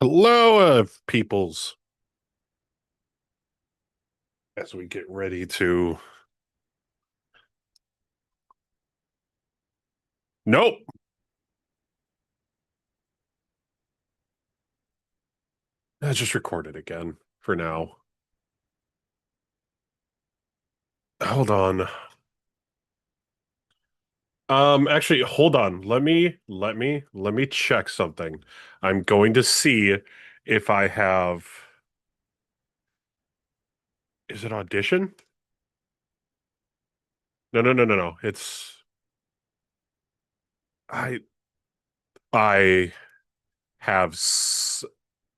Hello, peoples. As we get ready to. Nope. I just recorded again for now. Hold on. Actually, hold on. Let me check something. I'm going to see if I have. Is it audition? No, no, no, no, no. I I have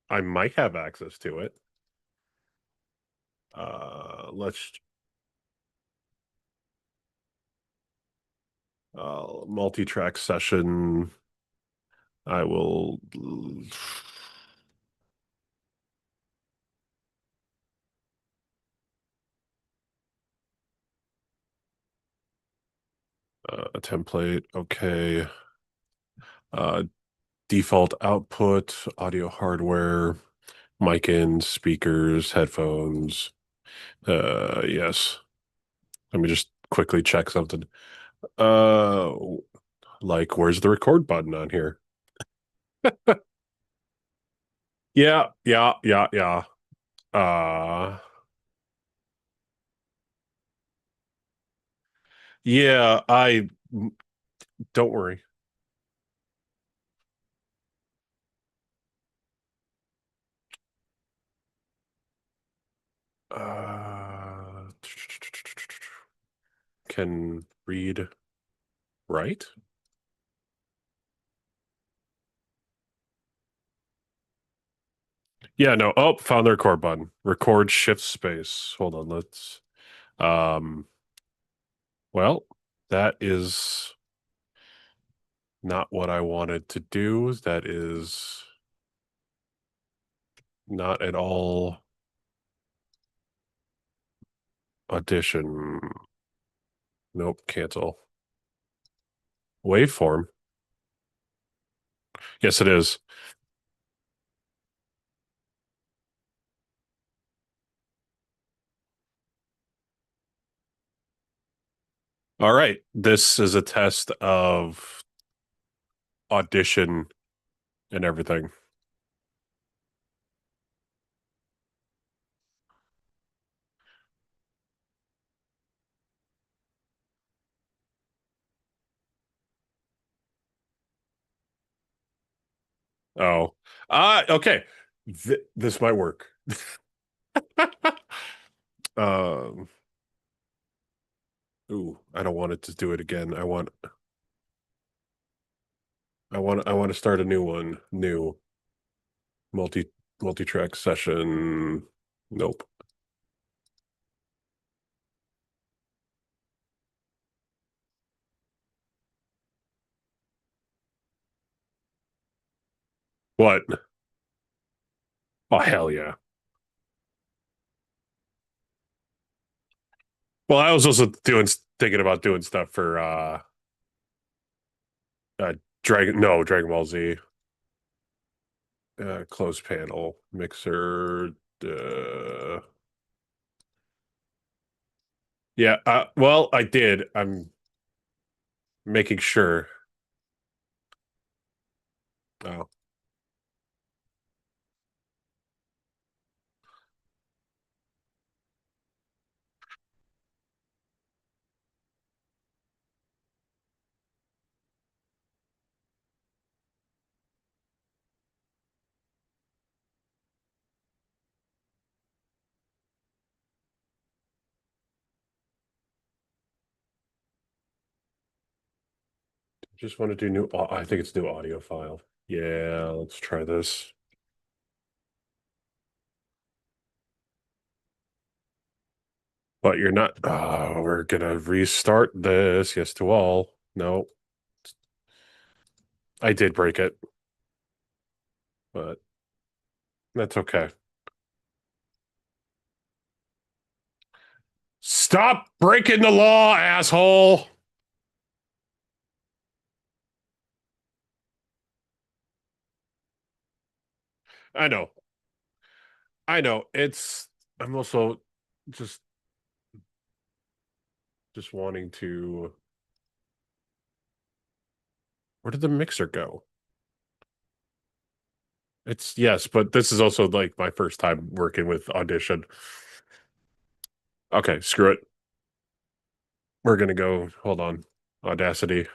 I might have access to it. Let's multi-track session. I will a template. Okay. Uh, Default output, audio hardware, mic in, speakers, headphones. Yes. Let me just quickly check something. Uh, like, where's the record button on here? Yeah, yeah, yeah, yeah. Uh, yeah, don't worry. Uh, can read, write? Yeah, no. Oh, found the record button. Record shift space. Hold on, um, well, that is not what I wanted to do. That is not at all audition. Nope, cancel. Waveform. Yes, it is. All right. This is a test of audition and everything. Oh. Okay. This might work. Um, I don't want it to do it again. I want to start a new one. New multi multi-track session. Nope. What? Oh, hell yeah. Well, I was also thinking about doing stuff for Dragon Ball Z, closed panel mixer. Yeah, well, I did. I'm making sure. Oh, just want to do new. I think it's new audio file. Yeah, let's try this. But you're not. We're gonna restart this. Yes to all. No, I did break it, but that's okay. Stop breaking the law, asshole. I know. I know. I'm also just wanting to. Where did the mixer go? It's yes, but this is also like my first time working with Audition. Okay, screw it. We're gonna go. Hold on. Audacity.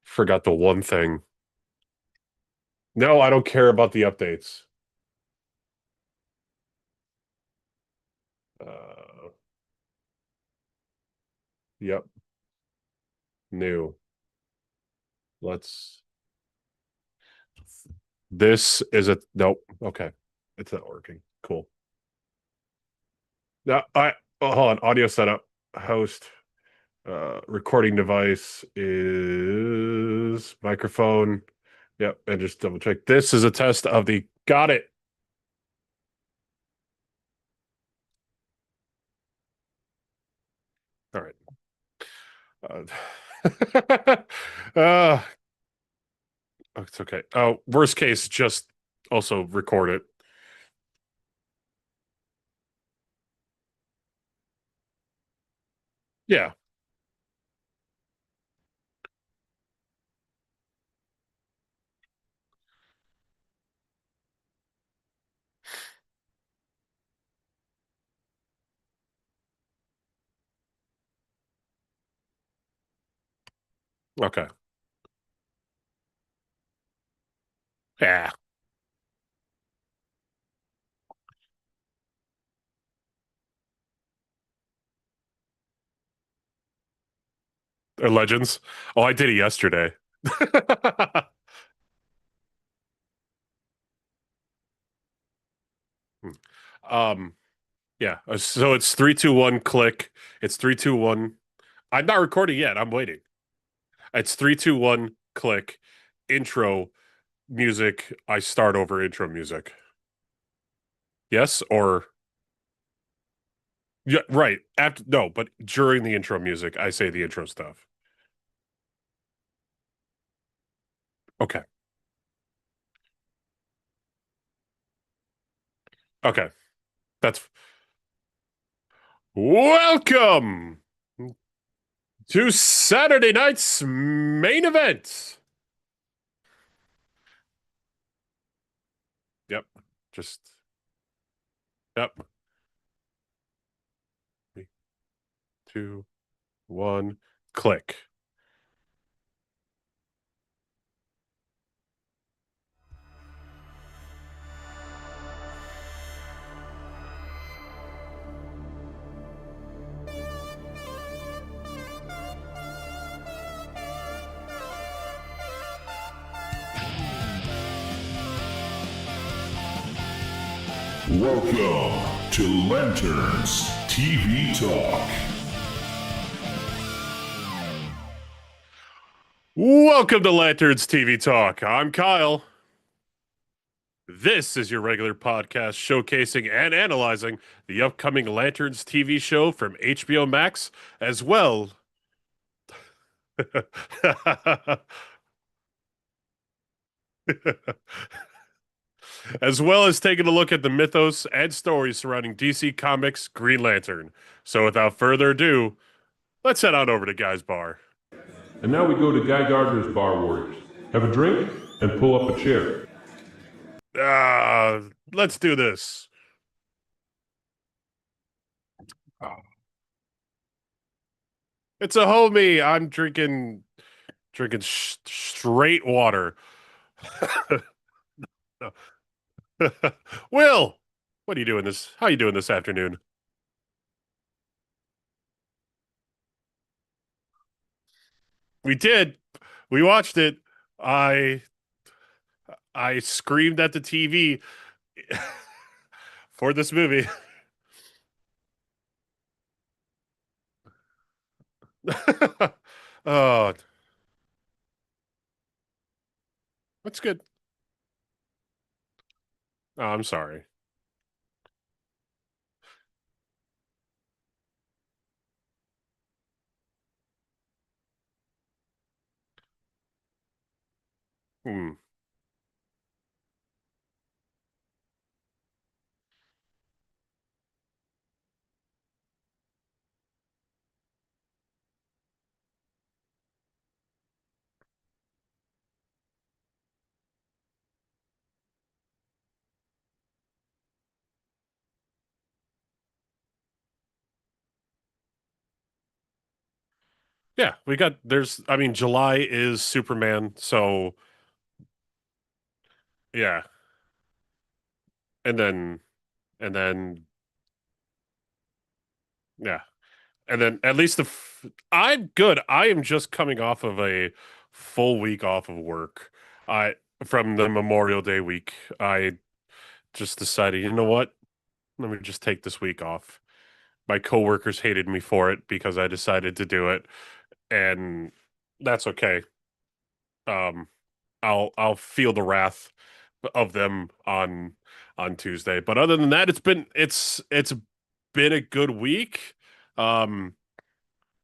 Forgot the one thing. No, I don't care about the updates. Uh, yep. New. Let's. This is a nope. Okay, it's not working. Cool. Now hold on. Audio setup. Host. Recording device is microphone. Yep, and just double check. This is a test of the. Got it. All right. Uh, it's okay. Oh, worst case, just also record it. Yeah. Okay. Yeah. They're legends. Oh, I did it yesterday. um. Yeah. So it's three, two, one. Click. It's three, two, one. I'm not recording yet. I'm waiting. It's three, two, one. Click. Intro music. I start over intro music. Yes or yeah. Right. After no, but during the intro music, I say the intro stuff. Okay. Okay. That's welcome to Saturday night's main event. Yep. Just yep. Three, two, one, click. Welcome to Lanterns TV Talk. Welcome to Lanterns TV Talk. I'm Kyle. This is your regular podcast showcasing and analyzing the upcoming Lanterns TV show from HBO Max, as well as well as taking a look at the mythos and stories surrounding DC Comics Green Lantern. So without further ado, let's head on over to Guy's Bar. And now we go to Guy Gardner's Bar Warriors. Have a drink and pull up a chair. Let's do this. It's a homie. I'm drinking straight water. Will, what are you doing this? How are you doing this afternoon? We did. We watched it. I I screamed at the TV for this movie. Oh, that's good. Oh, I'm sorry. Hmm. Yeah, we got there's I mean July is Superman, so yeah. And then and then yeah. And then at least I'm good. I am just coming off of a full week off of work. I from the Memorial Day week. I just decided, you know what? Let me just take this week off. My coworkers hated me for it because I decided to do it, and that's okay. Um, I'll feel the wrath of them on Tuesday. But other than that, it's been a good week. Um,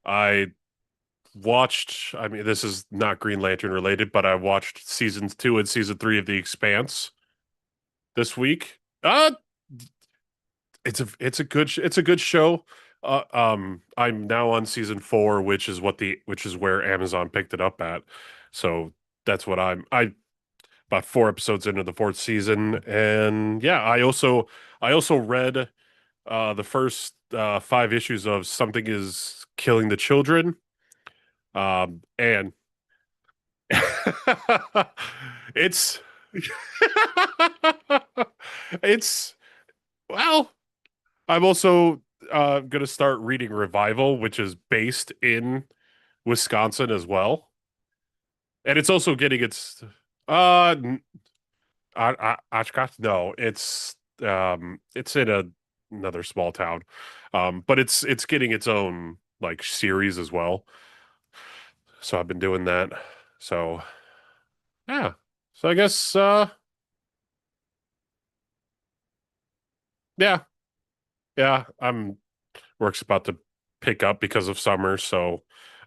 I watched. I mean, this is not Green Lantern related, but I watched seasons 2 and season 3 of The Expanse this week. It's a good show. I'm now on season 4, which is where Amazon picked it up at. So that's what I about 4 episodes into the fourth season, and yeah, I also read the first 5 issues of Something Is Killing the Children, and it's it's well, I'm also going to start reading Revival, which is based in Wisconsin as well, and it's also getting its Oshkosh. No, it's in another small town, but it's getting its own like series as well. So I've been doing that. So yeah, so I guess yeah, yeah, I'm work's about to pick up because of summer, so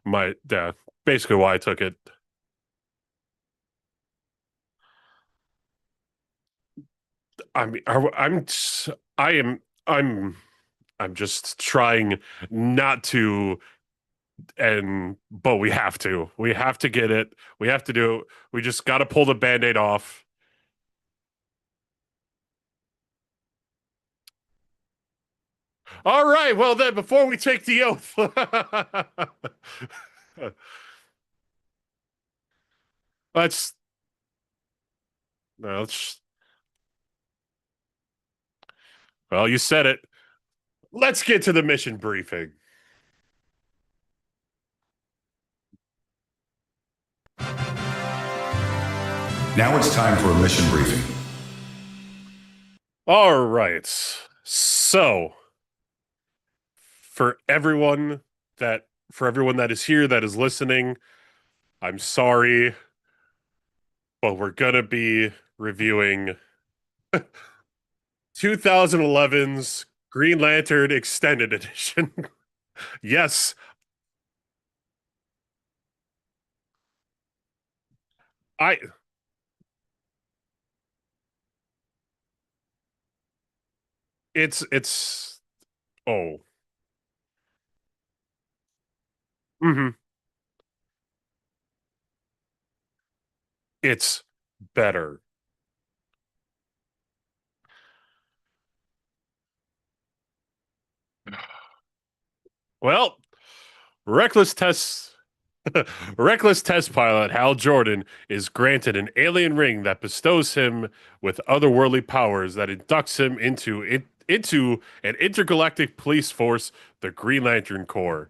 yeah, basically why I took it. I mean, I am I'm just trying not to, and but we have to get it, we have to do it. We just got to pull the band-aid off. All right, well then, before we take the oath, let's let's well, you said it. Let's get to the mission briefing. Now it's time for a mission briefing. All right, so for everyone for everyone that is here that is listening, I'm sorry, but we're gonna be reviewing 2011's Green Lantern Extended Edition. Yes, I it's oh, mhm. It's better. Well, reckless test reckless test pilot Hal Jordan is granted an alien ring that bestows him with otherworldly powers that inducts him into an intergalactic police force, the Green Lantern Corps.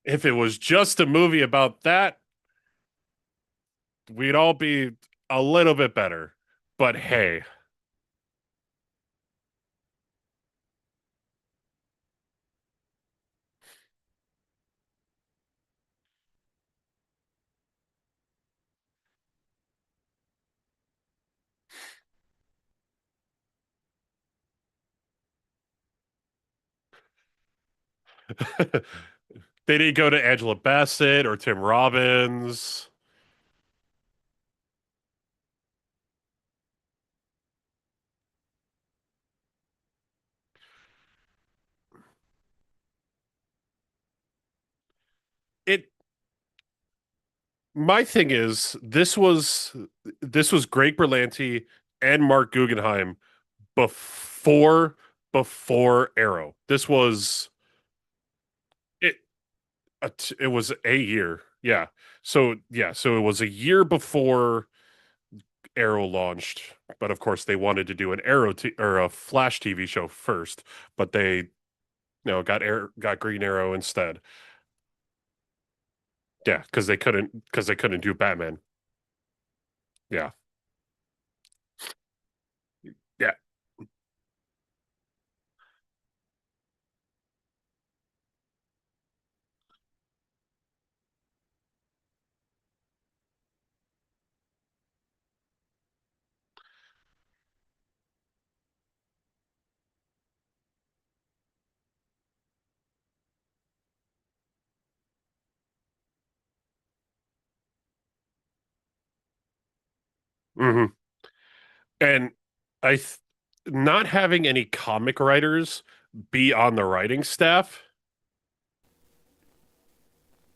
If it was just a movie about that, we'd all be a little bit better. But hey, they didn't go to Angela Bassett or Tim Robbins. my thing is this was Greg Berlanti and Mark Guggenheim before before Arrow. This was it. It was a year, yeah. So it was a year before Arrow launched, but of course they wanted to do an or a Flash TV show first, but they got Green Arrow instead. Yeah, because they couldn't do Batman. Yeah, yeah. hmm And I th not having any comic writers be on the writing staff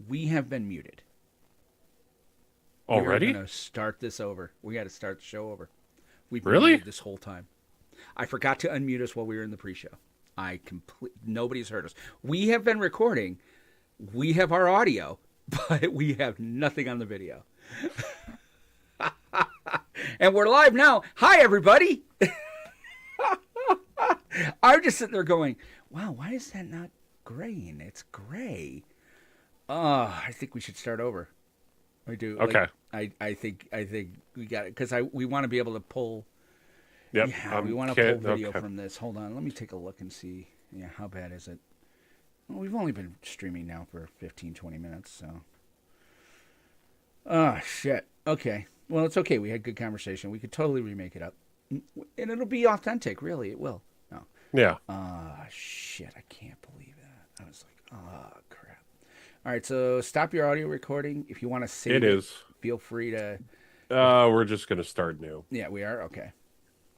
We have been muted. We are going already? to start this over. We got to start the show over. We've been Really? muted this whole time. I forgot to unmute us while we were in the pre-show. Nobody's heard us. We have been recording. We have our audio, but we have nothing on the video. And we're live now. Hi, everybody. I'm just sitting there going, wow, why is that not graying? It's gray. I think we should start over. I do. Okay. I think we got it because we want to be able to pull. Yep. Yeah, we want to Can't, pull video okay. from this. Hold on, let me take a look and see. Yeah, how bad is it? Well, we've only been streaming now for 15, 20 minutes, so. Oh shit. Okay. Well, it's okay. We had good conversation. We could totally remake it up, and it'll be authentic. Really, it will. No. Yeah. Shit. I can't believe that. I was like, crap. All right, so stop your audio recording. If you want to save It it, is. feel free to. We're just gonna start new. Yeah, we are? Okay.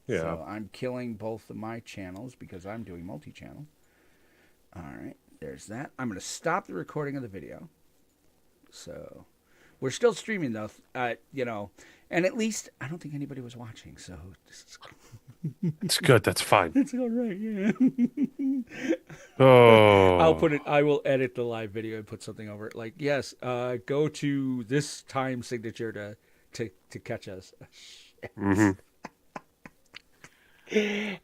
Yeah. So I'm killing both of my channels because I'm doing multi-channel. All right, there's that. I'm going to stop the recording of the video. So we're still streaming, though, and at least I don't think anybody was watching, so this is It's good. That's fine. it's all right, yeah. Oh. I will edit the live video and put something over it. Like, yes, go to this time signature to catch us. hmm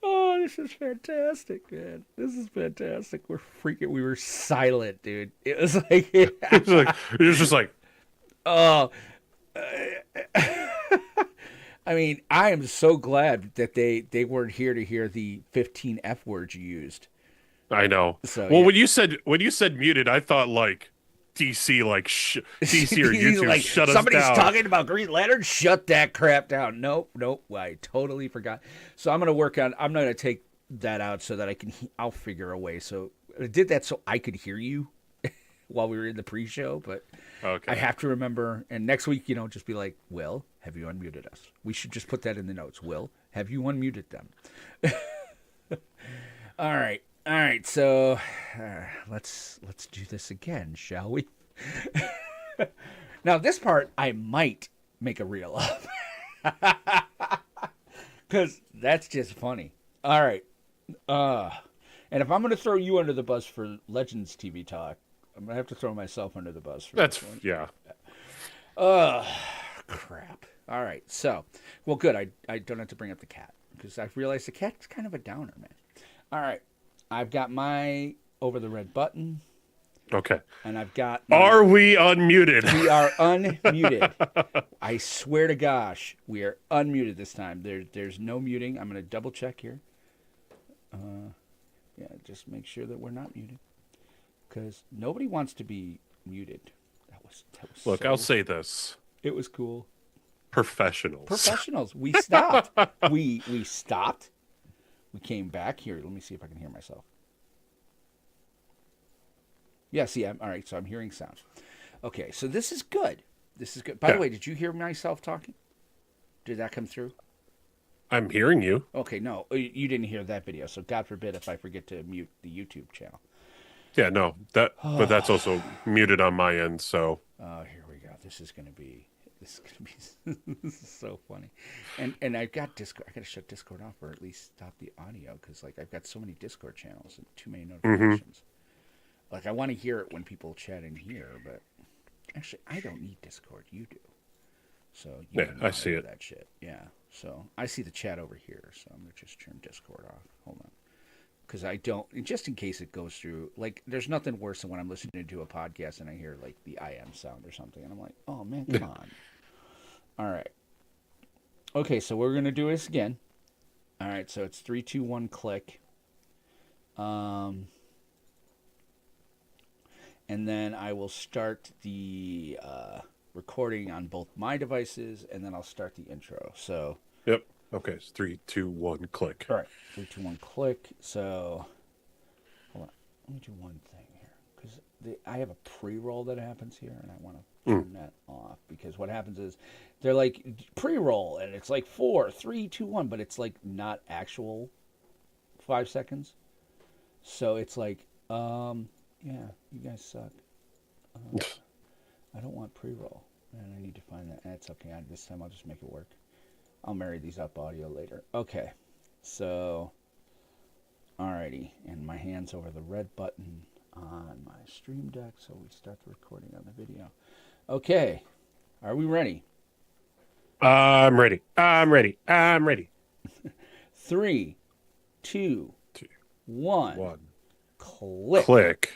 Oh, this is fantastic, man. This is fantastic. We were silent, dude. It was like, It's just like, oh, I mean, I am so glad that they weren't here to hear the 15 F words you used. I know. So, Well, yeah. when you said muted, I thought like DC, like DC or He's YouTube like, shut us somebody's down. talking about Green Lantern. Shut that crap down. Nope, nope. I totally forgot. So I'm gonna take that out so that I'll figure a way. So I did that so I could hear you while we were in the pre-show, but I Okay. have to remember. And next week, just be like, Will, have you unmuted us? We should just put that in the notes. Will, have you unmuted them? All right. All right, so let's do this again, shall we? Now this part I might make a reel of because that's just funny. All right, and if I'm going to throw you under the bus for Legends TV talk, I'm going to have to throw myself under the bus for That's this one. yeah. Crap. All right, so well, good. I don't have to bring up the cat because I've realized the cat's kind of a downer, man. All right. I've got my over the red button, Okay. and I've got Are we unmuted? we are unmuted. I swear to gosh, we are unmuted this time. There's no muting. I'm going to double check here. Yeah, just make sure that we're not muted because nobody wants to be muted. That was Look, I'll say this. it was cool. Professionals. Professionals. We stopped. we stopped. We came back here. Let me see if I can hear myself. Yeah, see, all right. So I'm hearing sound. Okay, so this is good. This is good. By the Yeah. way, did you hear myself talking? Did that come through? I'm hearing you. Okay, no, you didn't hear that video. So God forbid if I forget to mute the YouTube channel. Yeah, no. But that's also muted on my end, so Oh, here we go. this is gonna be this is so funny, and I've got Discord. I gotta shut Discord off or at least stop the audio because like I've got so many Discord channels and too many Mm-hmm. notifications. Like I want to hear it when people chat in here, but actually I don't need Discord. You do, so you Yeah, don't I know how to see do it. that shit. Yeah, so I see the chat over here, so I'm gonna just turn Discord off. Hold on. Because I don't, just in case it goes through, like, there's nothing worse than when I'm listening to a podcast and I hear, like, the IM sound or something. And I'm like, oh, man, come on. All right. Okay, so we're going to do this again. All right, so it's 3, 2, 1, click. Um, and then I will start the recording on both my devices, and then I'll start the intro. So, Yep. Okay, it's 3, 2, 1, click. all right, 3, 2, 1, click. So, hold on. Let me do one thing here because I have a pre-roll that happens here, and I want to Mm. turn that off because what happens is they're like pre-roll, and it's like 4, 3, 2, 1, but it's like not actual 5 seconds. So it's like, yeah, you guys suck. I don't want pre-roll, and I need to find that. That's okay. This time I'll just make it work. I'll marry these up audio later. Okay, so, alrighty, and my hand's over the red button on my stream deck, so we start the recording on the video. Okay, are we ready? I'm ready. I'm ready. I'm ready. 3, 2, Two, 1, 1, click. click.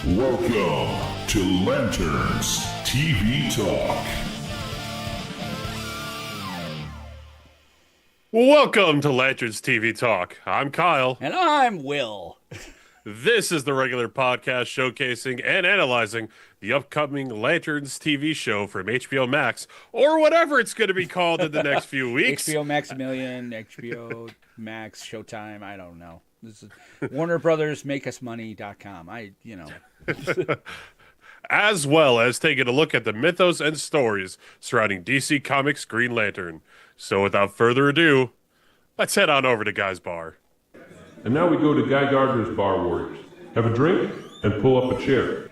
Welcome to Lanterns TV Talk. Welcome to Lanterns TV Talk. I'm Kyle. And I'm Will. This is the regular podcast showcasing and analyzing the upcoming Lanterns TV show from HBO Max, or whatever it's going to be called in the next few weeks. HBO Maximilian, HBO Max, Showtime, I don't know. This is Warner Brothers MakeUsMoney.com. As well as taking a look at the mythos and stories surrounding DC Comics Green Lantern. So without further ado, let's head on over to Guy's Bar. And now we go to Guy Gardner's Bar Warriors. Have a drink and pull up a chair.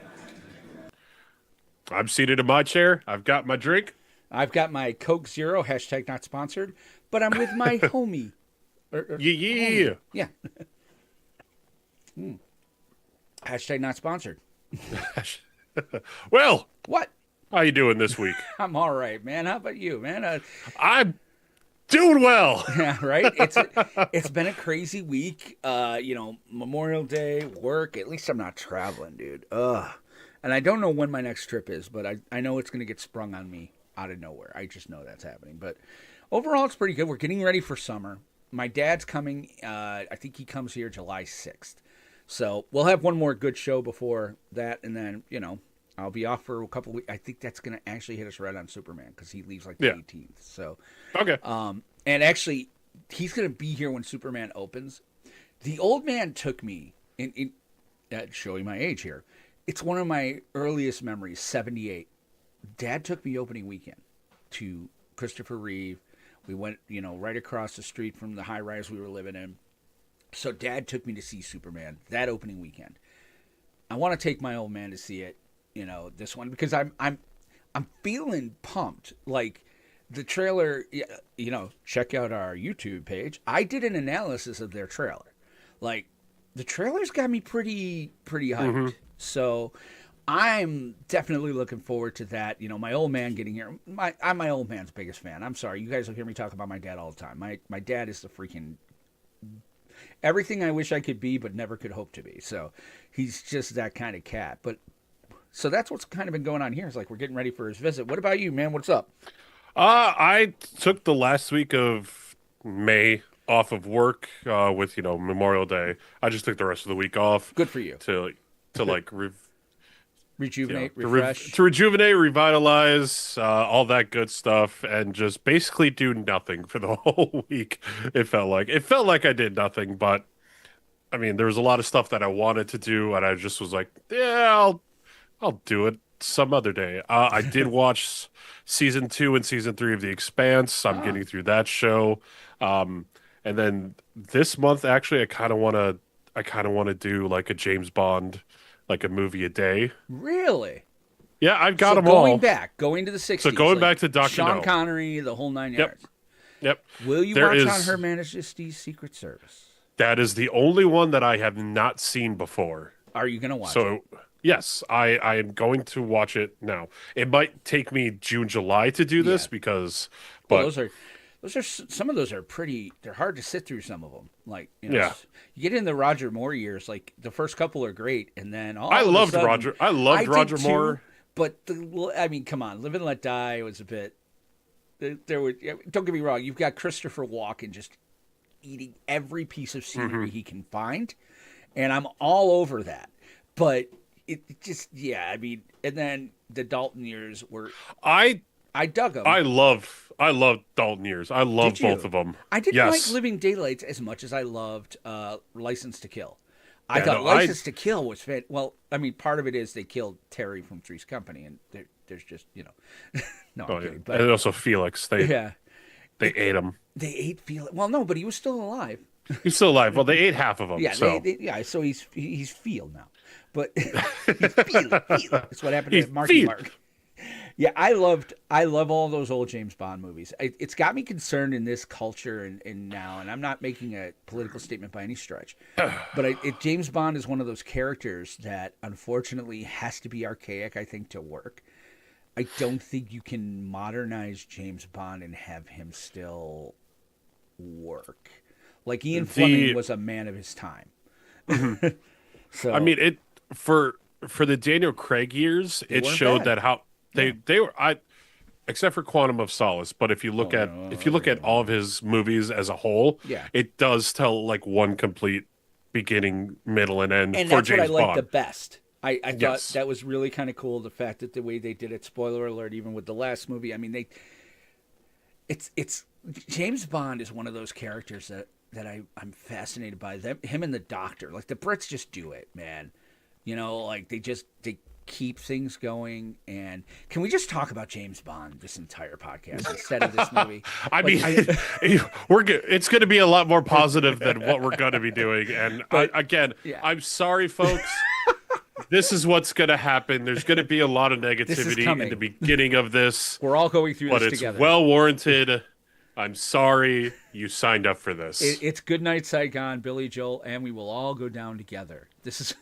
I'm seated in my chair. I've got my drink. I've got my Coke Zero, hashtag not sponsored, but I'm with my homie. Yeah. Homie. Yeah. Hashtag not sponsored. Well, What? how you doing this week? I'm all right, man. How about you, man? I'm doing well. Yeah, right. It's been a crazy week. Memorial Day, work. At least I'm not traveling, dude. Ugh. And I don't know when my next trip is, but I know it's gonna get sprung on me out of nowhere. I just know that's happening. But overall, it's pretty good. We're getting ready for summer. My dad's coming. I think he comes here July 6th. So we'll have one more good show before that, and then I'll be off for a couple weeks. I think that's gonna actually hit us right on Superman because he leaves like the Yeah. 18th. So. Okay. And actually, he's going to be here when Superman opens. The old man took me, showing my age here, it's one of my earliest memories, 78. Dad took me opening weekend to Christopher Reeve. We went, right across the street from the high rise we were living in. So Dad took me to see Superman that opening weekend. I want to take my old man to see it, this one, because I'm feeling pumped. Like, the trailer, check out our YouTube page. I did an analysis of their trailer. Like, the trailer's got me pretty hyped. So I'm definitely looking forward to that. My old man getting here. I'm my old man's biggest fan. I'm sorry. You guys will hear me talk about my dad all the time. My dad is the freaking everything I wish I could be, but never could hope to be. So he's just that kind of cat. So that's what's kind of been going on here. It's like we're getting ready for his visit. What about you, man? What's up? I took the last week of May off of work with Memorial Day. I just took the rest of the week off Good for you. to like rejuvenate, refresh. to rejuvenate, revitalize, all that good stuff, and just basically do nothing for the whole week. It felt like I did nothing, but I mean, there was a lot of stuff that I wanted to do, and I just was like, yeah, I'll do it some other day. I did watch season 2 and season 3 of The Expanse. I'm Ah, getting through that show. And then this month, actually, I kind of want to do like a James Bond, like a movie a day. really? Yeah, I've got So them all. going to the So 60s, going like back to Doctor Sean No. Connery, the whole nine Yep, yards. yep. Will you There watch on is Her Majesty's Secret Service? that is the only one that I have not seen before. Are you going to watch it? So yes, I am going to watch it now. It might take me June, July to do this Yeah. because, Well, but those are some of those are pretty. They're hard to sit through. Some of them, like Yeah. you get in the Roger Moore years. Like the first couple are great, and then all I of a loved sudden- Roger. I loved did Roger too, Moore. But I mean, come on, Live and Let Die was a bit. There would don't get me wrong. You've got Christopher Walken just eating every piece of scenery he can find, and I'm all over that. But it just I mean, and then the Dalton years were I I dug them. I love Dalton Years. I love Did you? both of them. I didn't Yes. like Living Daylights as much as I loved License to Kill. I Yeah, thought no, I- License to Kill was fit. Well, I mean, part of it is they killed Terry from Three's Company, and there's just no, Oh, I'm yeah. kidding, but And also Felix. They yeah, they ate him. they ate Felix. Well, no, but he was still alive. He's still alive. Well, they ate half of him. Yeah, so so he's Field now, but he's Field. That's what happened He's to Marky Field. Mark. Yeah, I love all those old James Bond movies. It's got me concerned in this culture and now, and I'm not making a political statement by any stretch, but James Bond is one of those characters that unfortunately has to be archaic, I think, to work. I don't think you can modernize James Bond and have him still work. Like Ian Fleming was a man of his time. So I mean, it for the Daniel Craig years, it weren't showed bad. that how they were except for Quantum of Solace, but if you look at all of his movies as a whole, Yeah. it does tell like one complete beginning, middle, and end and for that's what I James liked Bond. the best. I thought Yes. that was really kind of cool. The fact that the way they did it, spoiler alert, even with the last movie. I mean, it's James Bond is one of those characters that I'm fascinated by. Him and the Doctor, like the Brits just do it, man. Like they keep things going. And can we just talk about James Bond this entire podcast instead of this movie? I mean, we're good. It's going to be a lot more positive than what we're going to be doing. And again, yeah. I'm sorry, folks. This is what's going to happen. There's going to be a lot of is negativity in coming. the beginning of this, We're all going through but this it's together. well warranted. I'm sorry you signed up for this. It's Good Night Saigon, Billy Joel, and we will all go down together. This is,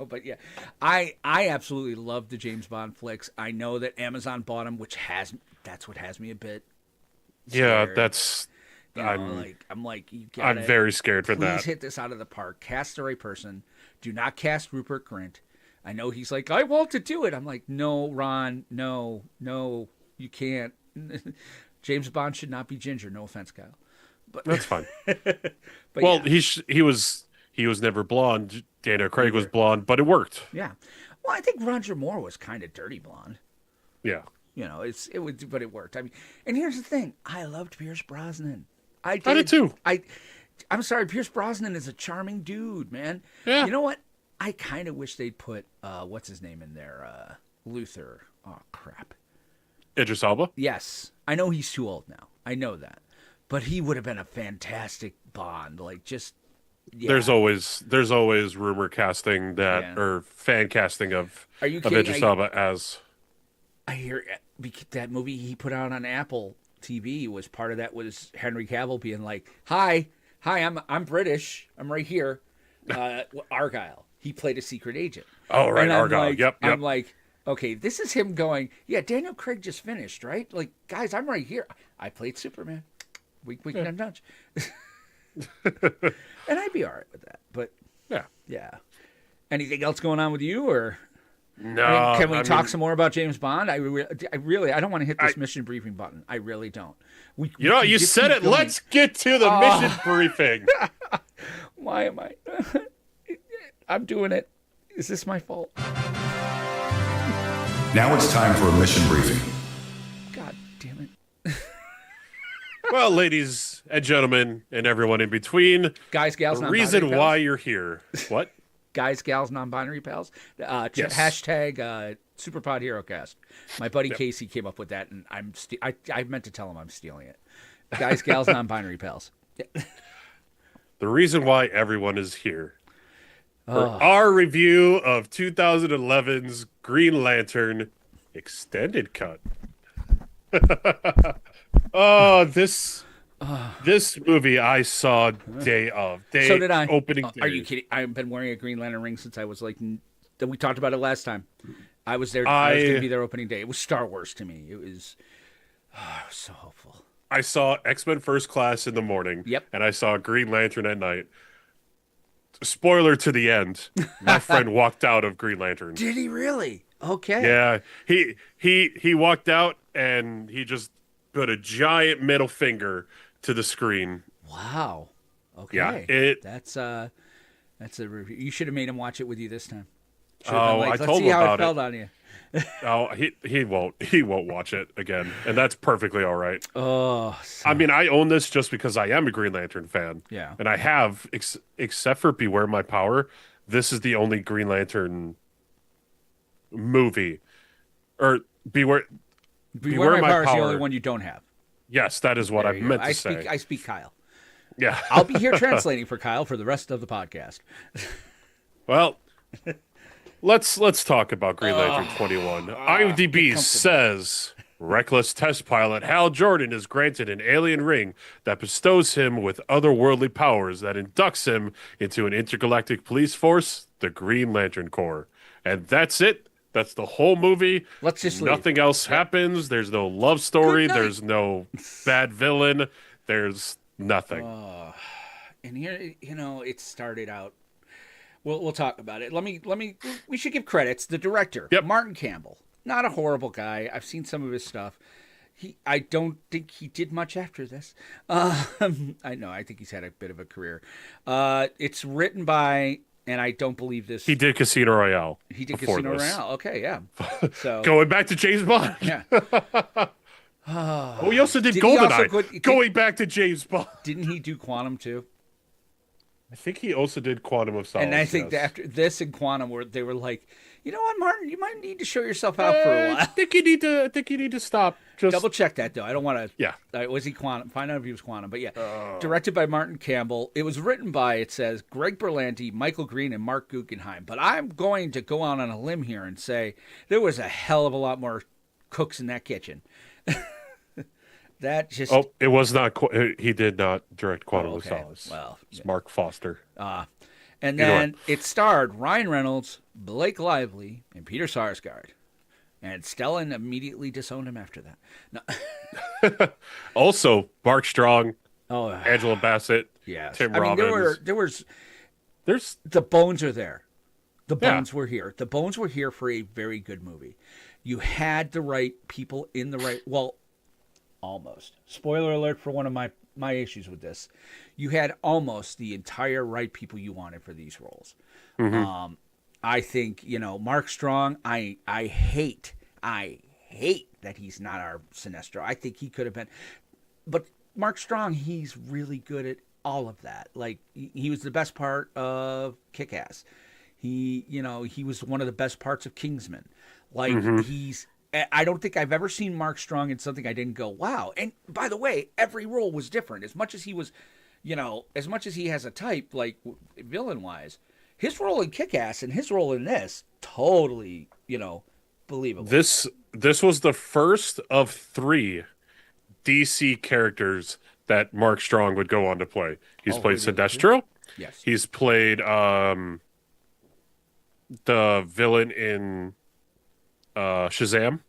but yeah, I absolutely love the James Bond flicks. I know that Amazon bought them, that's what has me a bit. Yeah, scared. that's. I'm like, you gotta, I'm very scared for please that. hit this out of the park. Cast the right person. Do not cast Rupert Grint. I know he's like, I want to do it. I'm like, no, Ron, no, you can't. James Bond should not be ginger. No offense, Kyle. But That's fine. but Well, yeah. he was never blonde. Daniel Craig was blonde, but it worked. Yeah. Well, I think Roger Moore was kind of dirty blonde. Yeah. But it worked. I mean, and here's the thing: I loved Pierce Brosnan. I did too. I'm sorry, Pierce Brosnan is a charming dude, man. Yeah. You know what? I kind of wish they'd put what's his name in there, Luther. Oh crap. Idris Elba. Yes, I know he's too old now. I know that, but he would have been a fantastic Bond. Like just. Yeah. There's always rumor casting that or fan casting of Are you kidding? Idris Elba as. I hear that movie he put out on Apple TV was part of that was Henry Cavill being like, "Hi, I'm British. I'm right here." Argyle. He played a secret agent. Oh right, And I'm Argyle. like- Yep. I'm like, okay, this is him going. Yeah, Daniel Craig just finished, right? Like, guys, I'm right here. I played Superman. We can have lunch. And I'd be all right with that. But yeah. Anything else going on with you, or? No. I mean, can we I talk mean, some more about James Bond? I don't want to hit this mission briefing button. I really don't. We You can just said keep it. going. Let's get to the mission briefing. Why am I? I'm doing it. Is this my fault? Now it's time for a mission briefing. God damn it. Well, ladies and gentlemen, and everyone in between, Guys, gals, the non-binary reason pals. why you're here. What? Guys, gals, non-binary pals. Yes. Hashtag Superpod HeroCast. My buddy Casey came up with that, and I meant to tell him I'm stealing it. Guys, gals, non-binary pals. The reason why everyone is here for our review of 2011's Green Lantern Extended Cut. Oh, this movie I saw day So did I. opening day. Are you kidding? I've been wearing a Green Lantern ring since I was like. We talked about it last time. I was there. I was going to be there opening day. It was Star Wars to me. It was so hopeful. I saw X-Men First Class in the morning. Yep. And I saw Green Lantern at night. Spoiler to the end. My friend walked out of Green Lantern. Did he really? Okay. Yeah. He walked out and he just put a giant middle finger to the screen. Wow. Okay. Yeah. That's a review. You should have made him watch it with you this time. Oh, I Let's told see him how about it felt it. on you. Oh, he won't watch it again, and that's perfectly all right. Oh, I mean, I own this just because I am a Green Lantern fan. Yeah. And I have, except for Beware My Power, this is the only Green Lantern movie. Or Beware My Power is the only one you don't have. Yes, that is what I There you meant go. to say. I speak Kyle. Yeah. I'll be here translating for Kyle for the rest of the podcast. Well, let's talk about Green Lantern 21. IMDb says reckless test pilot Hal Jordan is granted an alien ring that bestows him with otherworldly powers that inducts him into an intergalactic police force, the Green Lantern Corps. And that's it. That's the whole movie. Let's just leave. Nothing else happens. There's no love story. Good night. There's no bad villain. There's nothing. And here, it started out. We'll talk about it. Let me. We should give credits. The director, Yep. Martin Campbell, not a horrible guy. I've seen some of his stuff. I don't think he did much after this. I know. I think he's had a bit of a career. It's written by, and I don't believe this. He did Casino Royale. He did before Casino this. Royale. Okay, yeah. So Going back to James Bond. yeah. Oh, he also did Did he also GoldenEye. Going back to James Bond. Didn't he do Quantum too? I think he also did Quantum of Solace. And I think that yes. after this and Quantum, they were like, you know what, Martin, you might need to show yourself out for a I while. think you need to stop. Just Double check that though. I don't want to. Yeah. Was he Quantum? Find out if he was Quantum. But yeah, directed by Martin Campbell. It was written by, it says, Greg Berlanti, Michael Green, and Mark Guggenheim. But I'm going to go out on a limb here and say there was a hell of a lot more cooks in that kitchen. That just. Oh, it was not. He did not direct Quantum of okay. Solace. Well, it's Mark Foster. And then it starred Ryan Reynolds, Blake Lively, and Peter Sarsgaard. And Stellan immediately disowned him after that. No. Also, Mark Strong, Oh, Angela Bassett, yeah. Tim I mean, Robbins. there's the bones are there. The Yeah. bones were here. The bones were here for a very good movie. You had the right people in the right. Well, almost. Spoiler alert for one of my issues with this. You had almost the entire right people you wanted for these roles. Mm-hmm. I think, Mark Strong, I hate that he's not our Sinestro. I think he could have been. But Mark Strong, he's really good at all of that. Like, he was the best part of Kick-Ass. He was one of the best parts of Kingsman. Like, I don't think I've ever seen Mark Strong in something I didn't go, wow. And by the way, every role was different. As much as he was, as much as he has a type, like villain-wise, his role in Kick-Ass and his role in this, totally, believable. This was the first of 3 DC characters that Mark Strong would go on to play. He's played Sinestro. Yes. He's played the villain in Shazam.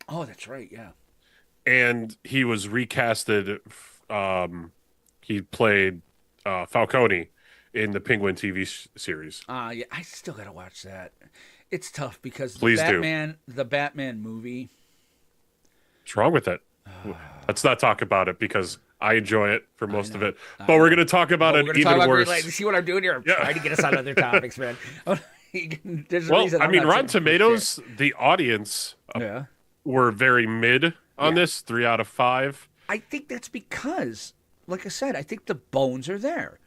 Oh, that's right, yeah. And he was recasted. He played Falcone in the Penguin TV series. Yeah, I still gotta watch that. It's tough because Please the Batman movie. What's wrong with it? Let's not talk about it because I enjoy it for most of it. But I we're know. going to talk about We're it gonna even talk about worse. You see what I'm doing here? I'm trying to get us on other topics, man. There's a Well, reason I I'm mean, not Rotten sitting in first Tomatoes, the audience chair. Yeah. were very mid on Yeah. this, 3 out of 5. I think that's because, like I said, I think the bones are there.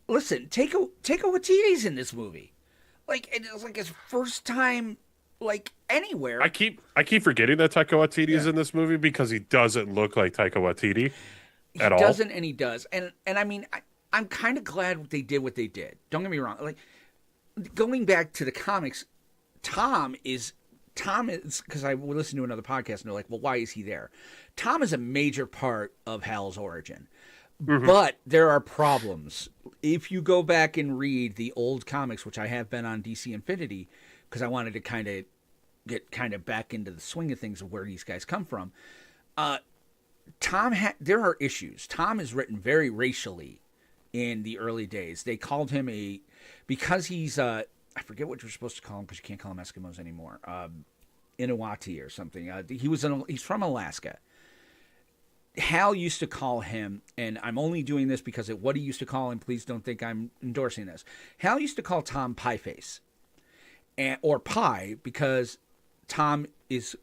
Listen, Taika Waititi's in this movie. Like it was like his first time, like I anywhere. keep forgetting that Taika Waititi is Yeah. in this movie because he doesn't look like Taika Waititi He at all. doesn't, and he does, and I mean, I'm kind of glad they did what they did. Don't get me wrong. Like going back to the comics, Tom is because I listened to another podcast and they're like, well, why is he there? Tom is a major part of Hal's origin. Hmm. But there are problems. If you go back and read the old comics, which I have been on DC Infinity, because I wanted to kind of get kind of back into the swing of things of where these guys come from. There are issues. Tom is written very racially in the early days. They called him because he's I forget what you're supposed to call him because you can't call him Eskimos anymore. Inuwati or something. He's from Alaska. Hal used to call him, and I'm only doing this because of what he used to call him. Please don't think I'm endorsing this. Hal used to call Tom Pieface, or Pie, because Tom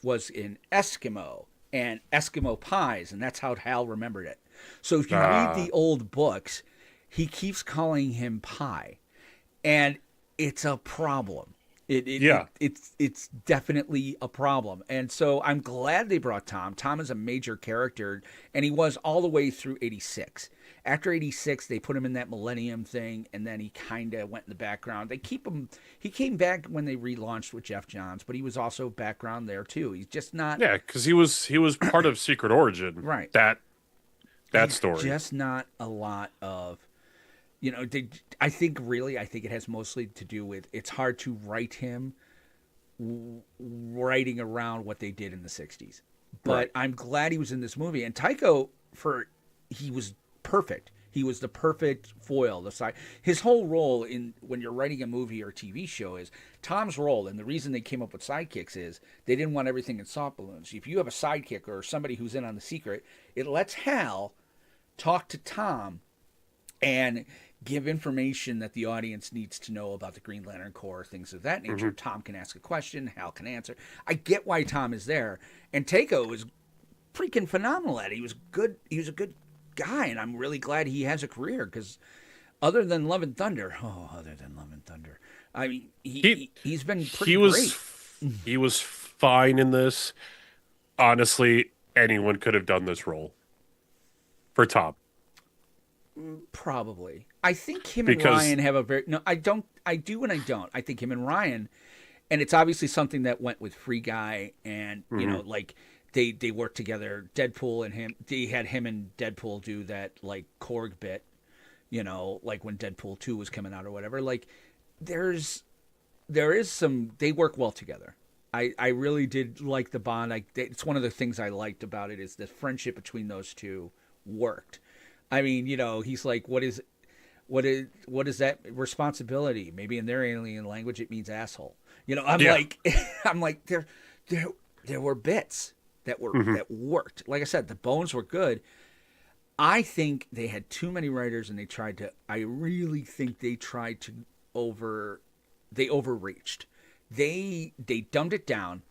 was in Eskimo and Eskimo pies, and that's how Hal remembered it. So if you read the old books, he keeps calling him Pie, and it's a problem. Yeah. It's definitely a problem. And so I'm glad they brought Tom. Tom is a major character, and he was all the way through 86. After 86, they put him in that Millennium thing, and then he kind of went in the background. They keep him. He came back when they relaunched with Jeff Johns, but he was also background there too. He's just not Yeah, because he was part of Secret Origin. right. That He's story. just not a lot of, I think it has mostly to do with it's hard to write him writing around what they did in the 60s. But Right. I'm glad he was in this movie. And Tycho, he was perfect. He was the perfect foil. His whole role in when you're writing a movie or TV show is Tom's role, and the reason they came up with sidekicks is they didn't want everything in soft balloons. If you have a sidekick or somebody who's in on the secret, it lets Hal talk to Tom and give information that the audience needs to know about the Green Lantern Corps, things of that nature. Tom can ask a question, Hal can answer. I get why Tom is there, and Takeo is freaking phenomenal at it. He was good. He was a good guy, and I'm really glad he has a career because other than Love and Thunder, I mean, he's been pretty he was great. he was fine in this. Honestly, anyone could have done this role for Tom. Probably. I think him and Because Ryan have a very no. I don't. I do and I don't. I think him and Ryan, and it's obviously something that went with Free Guy, and like they worked together. Deadpool and him. They had him and Deadpool do that like Korg bit. Like when Deadpool 2 was coming out or whatever. Like there is some. They work well together. I really did like the bond. It's one of the things I liked about it is the friendship between those two worked. I mean, he's like, what is that responsibility? Maybe in their alien language, it means asshole. I'm Yeah. like, I'm like, there were bits that that worked. Like I said, the bones were good. I think they had too many writers, and I really think they tried to they overreached. They dumbed it down,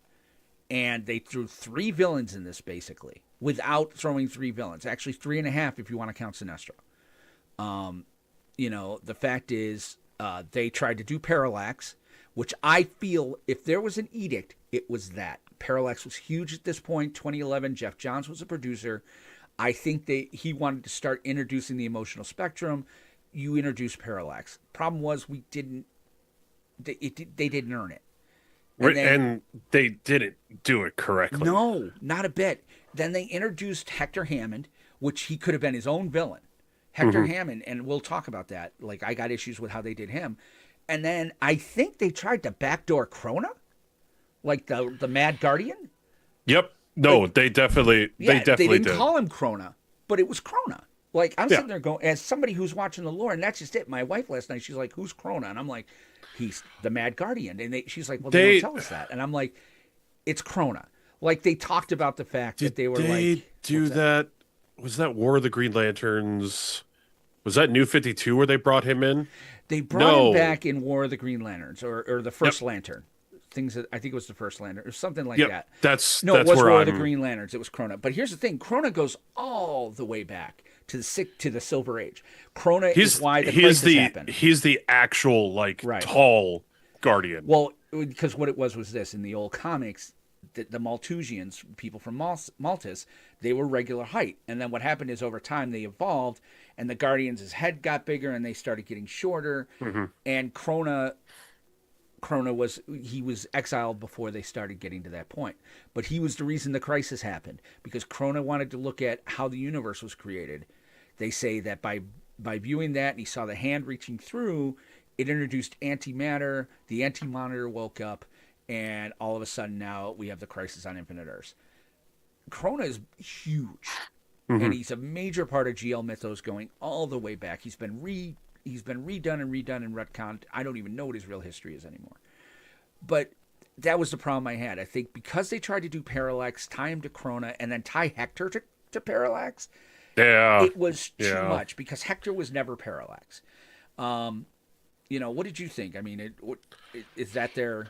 and they threw 3 villains in this basically. Without throwing 3 villains, actually 3.5 if you want to count Sinestro. The fact is, they tried to do Parallax, which I feel if there was an edict, it was that. Parallax was huge at this point. 2011, Jeff Johns was a producer. I think he wanted to start introducing the emotional spectrum. You introduce Parallax. Problem was they didn't earn it. And they didn't do it correctly. No, not a bit. Then they introduced Hector Hammond, which he could have been his own villain. Hector Hammond, and we'll talk about that. Like, I got issues with how they did him. And then I think they tried to backdoor Krona, like the Mad Guardian. Yep. No, they definitely They didn't did. call him Krona, but it was Krona. Like, I'm Yeah. sitting there going, as somebody who's watching the lore, and that's just it. My wife last night, she's like, who's Krona? And I'm like, he's the Mad Guardian. And she's like, well, they don't tell us that. And I'm like, it's Krona. Like, they talked about the fact that they were they like... do that? Was that War of the Green Lanterns? Was that New 52 where they brought him in? They brought him No. back in War of the Green Lanterns, or the Yep. First Lantern. Things that I think it was the First Lantern, or something like Yep. that. That's No, it that's was where War of the I'm Green Lanterns. It was Krona. But here's the thing: Krona goes all the way back to the Silver Age. Krona is why the crisis happened. he's the actual like Right. tall guardian. Well, because what it was this: in the old comics, the Malthusians, people from Maltus, they were regular height, and then what happened is over time they evolved, and the Guardians' head got bigger, and they started getting shorter, and Krona was exiled before they started getting to that point. But he was the reason the crisis happened, because Krona wanted to look at how the universe was created. They say that by viewing that, and he saw the hand reaching through, it introduced antimatter. The anti-monitor woke up, and all of a sudden now we have the crisis on Infinite Earths. Krona is huge, and he's a major part of GL mythos going all the way back. He's been redone and retconned. I don't even know what his real history is anymore. But that was the problem I had. I think because they tried to do Parallax, tie him to Krona, and then tie Hector to Parallax, Yeah. it was too Yeah. much because Hector was never Parallax. What did you think? I mean, is that their...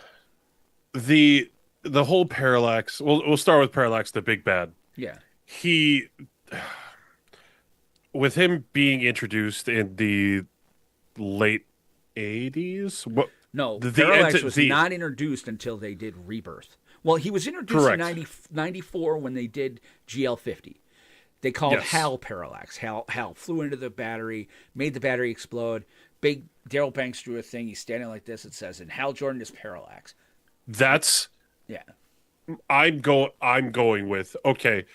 The whole Parallax. We'll start with Parallax, the big bad. Yeah. He with him being introduced in the late 80s. What No, the Parallax was the not introduced until they did Rebirth. Well, he was introduced Correct. in 94 when they did GL50. They called Yes. Hal Parallax. Hal flew into the battery, made the battery explode. Big Daryl Banks drew a thing. He's standing like this. It says, and Hal Jordan is Parallax. That's Yeah. I'm going with okay.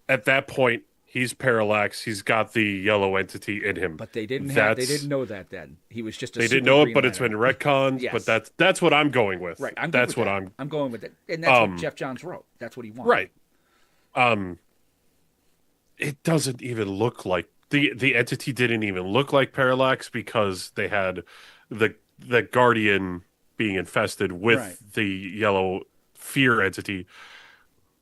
At that point, he's Parallax. He's got the yellow entity in him. But they didn't That's know that then. He was just a They super didn't know it, Green but it's been Lantern. retconned. Yes. But that's what I'm going with. Right. I'm good that's with what that. I'm going with it. And that's what Jeff Johns wrote. That's what he wanted. right. It doesn't even look like the entity didn't even look like Parallax because they had the Guardian being infested with Right. the yellow fear entity.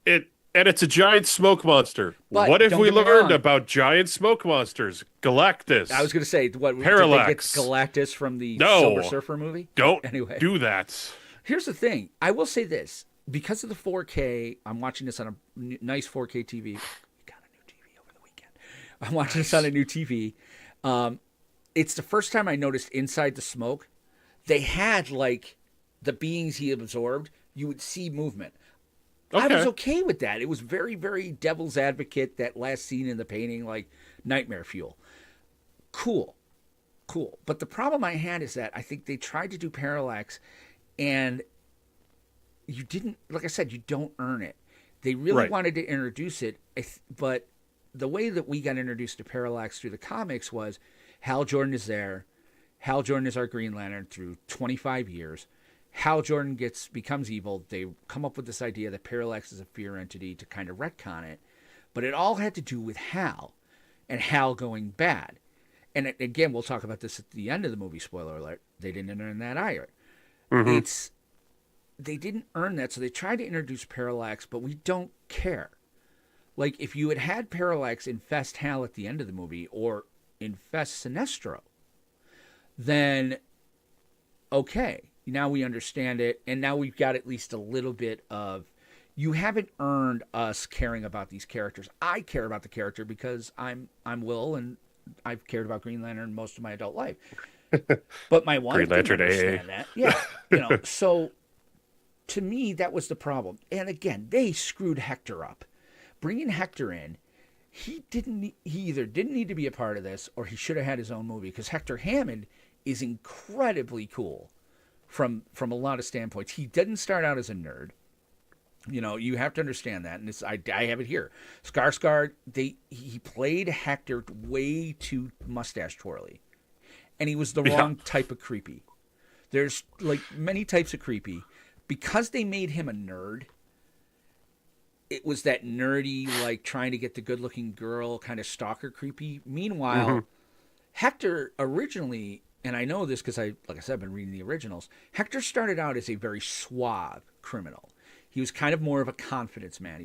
It's a giant smoke monster. But What if don't we get me learned wrong. about giant smoke monsters? Galactus. I was going to say, what Parallax. did they get Galactus from the No. Silver Surfer movie? Don't Anyway. do that. Here's the thing. I will say this. Because of the 4K, I'm watching this on a nice 4K TV. We got a new TV over the weekend. I'm watching this on a new TV. It's the first time I noticed inside the smoke, they had, like, the beings he absorbed, you would see movement. I Okay. was okay with that. It was very, very devil's advocate, that last scene in the painting, like nightmare fuel. Cool. But the problem I had is that I think they tried to do Parallax, and you didn't, like I said, you don't earn it. They really Right. wanted to introduce it, but the way that we got introduced to Parallax through the comics was Hal Jordan is there. Hal Jordan is our Green Lantern through 25 years. Hal Jordan becomes evil. They come up with this idea that Parallax is a fear entity to kind of retcon it. But it all had to do with Hal and Hal going bad. And again, we'll talk about this at the end of the movie, spoiler alert. They didn't earn that either. They didn't earn that, so they tried to introduce Parallax, but we don't care. Like, if you had Parallax infest Hal at the end of the movie, or infest Sinestro, then okay, now we understand it, and now we've got at least a little bit of, you haven't earned us caring about these characters. I care about the character because I'm Will, and I've cared about Green Lantern most of my adult life. But my wife Green didn't Lantern understand that. Yeah, so to me, that was the problem. And again, they screwed Hector up. Bringing Hector in, he either didn't need to be a part of this, or he should have had his own movie, because Hector Hammond is incredibly cool from a lot of standpoints. He didn't start out as a nerd. You have to understand that, and I have it here. Skarsgård, he played Hector way too mustache twirly, and he was the wrong type of creepy. There's like many types of creepy. Because they made him a nerd, it was that nerdy, like trying to get the good-looking girl, kind of stalker creepy. Meanwhile, Hector originally, and I know this because like I said, I've been reading the originals. Hector started out as a very suave criminal. He was kind of more of a confidence man.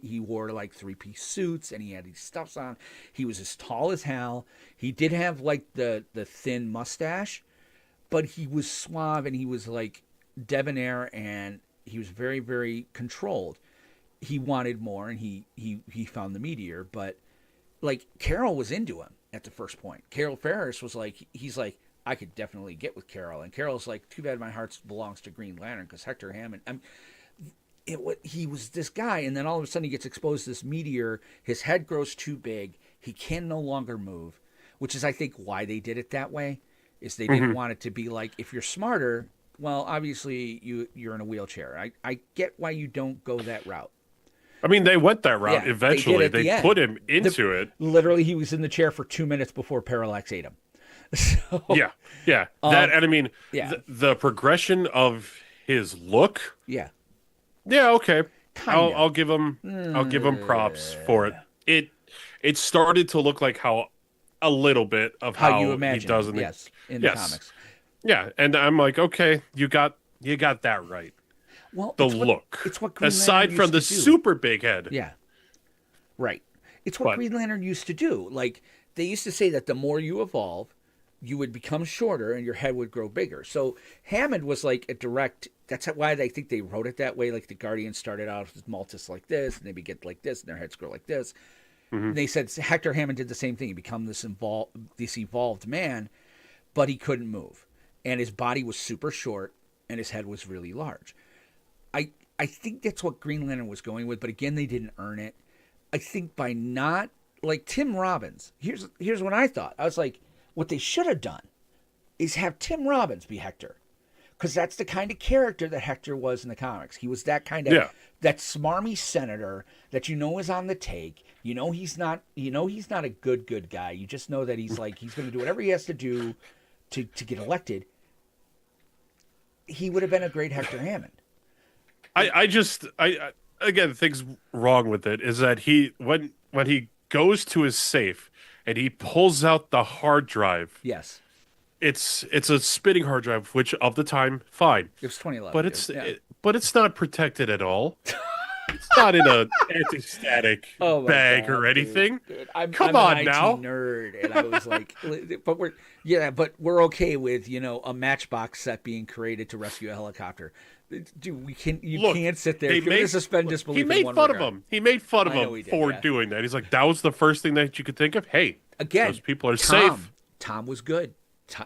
He wore like 3-piece suits and he had these stuffs on. He was as tall as hell. He did have like the thin mustache, but he was suave and he was like debonair and he was very, very controlled. He wanted more and he found the meteor, but like Carol was into him at the first point. Carol Ferris was like, he's like, I could definitely get with Carol. And Carol's like, too bad my heart belongs to Green Lantern because Hector Hammond, he was this guy. And then all of a sudden he gets exposed to this meteor. His head grows too big. He can no longer move, which is, I think, why they did it that way, is they didn't want it to be like, if you're smarter, well, obviously you're in a wheelchair. I get why you don't go that route. I mean, they went that route Yeah, eventually. they did at They the put end. him into it. Literally, he was in the chair for 2 minutes before Parallax ate him. So, Yeah, yeah. That and I mean, yeah. the progression of his look. yeah. Yeah, okay. Kinda. I'll give him props for it. It started to look like how a little bit of How how you he imagine, does in the yes, in the yes. comics. Yeah, and I'm like, okay, you got that right. Well, The it's look. It's what Green aside Lantern from the used to do. super big head. Yeah. Right. It's what But- Green Lantern used to do. Like, they used to say that the more you evolve, you would become shorter and your head would grow bigger. So Hammond was like a direct. That's why I think they wrote it that way. Like the Guardians started out with Maltus like this, and they get like this, and their heads grow like this. And they said Hector Hammond did the same thing. He became this evolved man, but he couldn't move, and his body was super short, and his head was really large. I think that's what Green Lantern was going with, but again, they didn't earn it. I think by not like Tim Robbins. Here's what I thought. I was like, what they should have done is have Tim Robbins be Hector, because that's the kind of character that Hector was in the comics. He was that kind of that smarmy senator that is on the take. He's not. He's not a good guy. You just know that he's going to do whatever he has to do to get elected. He would have been a great Hector Hammond. I again, things wrong with it is that when he goes to his safe and he pulls out the hard drive. Yes. It's a spinning hard drive, which of the time, fine. It was 2011. But it's not protected at all. It's not in a anti-static bag or anything. Dude. I'm Come an on IT now. nerd, and I was like, but we're okay with a Matchbox set being created to rescue a helicopter. Dude, you can't sit there. If you're going to suspend disbelief. He made in one fun regard. of him. He made fun of I know him he did, for yeah. doing that. He's like, that was the first thing that you could think of. Hey, Again, those people are Tom, safe. Tom was good.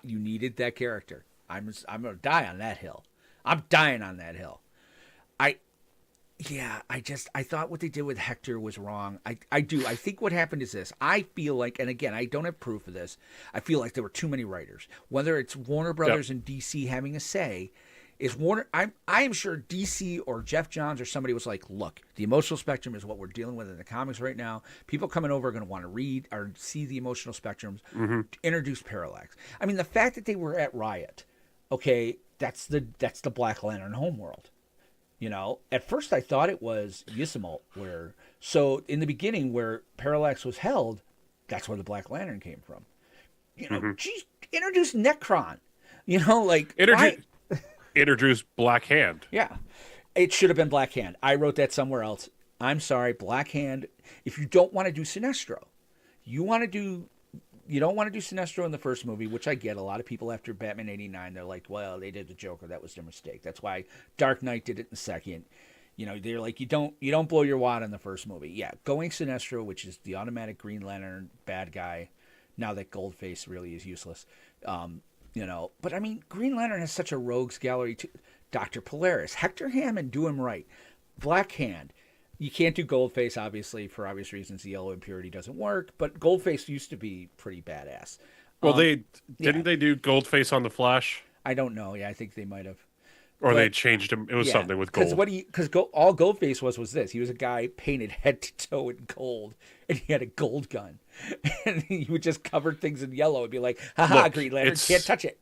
You needed that character. I'm going to die on that hill. I'm dying on that hill. I thought what they did with Hector was wrong. I do. I think what happened is this. I feel like, and again, I don't have proof of this, I feel like there were too many writers. Whether it's Warner Brothers and DC having a say, is Warner. I am sure DC or Jeff Johns or somebody was like, look, the emotional spectrum is what we're dealing with in the comics right now. People coming over are going to want to read or see the emotional spectrums. Introduce Parallax. I mean, the fact that they were at Riot, okay, that's the Black Lantern homeworld. At first I thought it was Ysimult, so in the beginning where Parallax was held, that's where the Black Lantern came from. Geez, introduce Necron. Introduce Black Hand. Yeah, it should have been Black Hand. I wrote that somewhere else. I'm sorry, Black Hand. If you don't want to do Sinestro, you don't want to do Sinestro in the first movie, which I get. A lot of people after Batman '89, they're like, well, they did the Joker. That was their mistake. That's why Dark Knight did it in the second. They're like, you don't blow your wad in the first movie. Yeah, going Sinestro, which is the automatic Green Lantern bad guy, now that Goldface really is useless. But I mean, Green Lantern has such a rogues gallery too. Dr. Polaris, Hector Hammond, do him right. Black Hand. You can't do Goldface, obviously, for obvious reasons. The yellow impurity doesn't work, but Goldface used to be pretty badass. Well, they do Goldface on the Flash, I don't know. Yeah, I think they might have. or they changed him. It was something with gold. Because all Goldface was this. He was a guy painted head to toe in gold, and he had a gold gun, and he would just cover things in yellow and be like, "Haha, Look, Green Lantern can't touch it."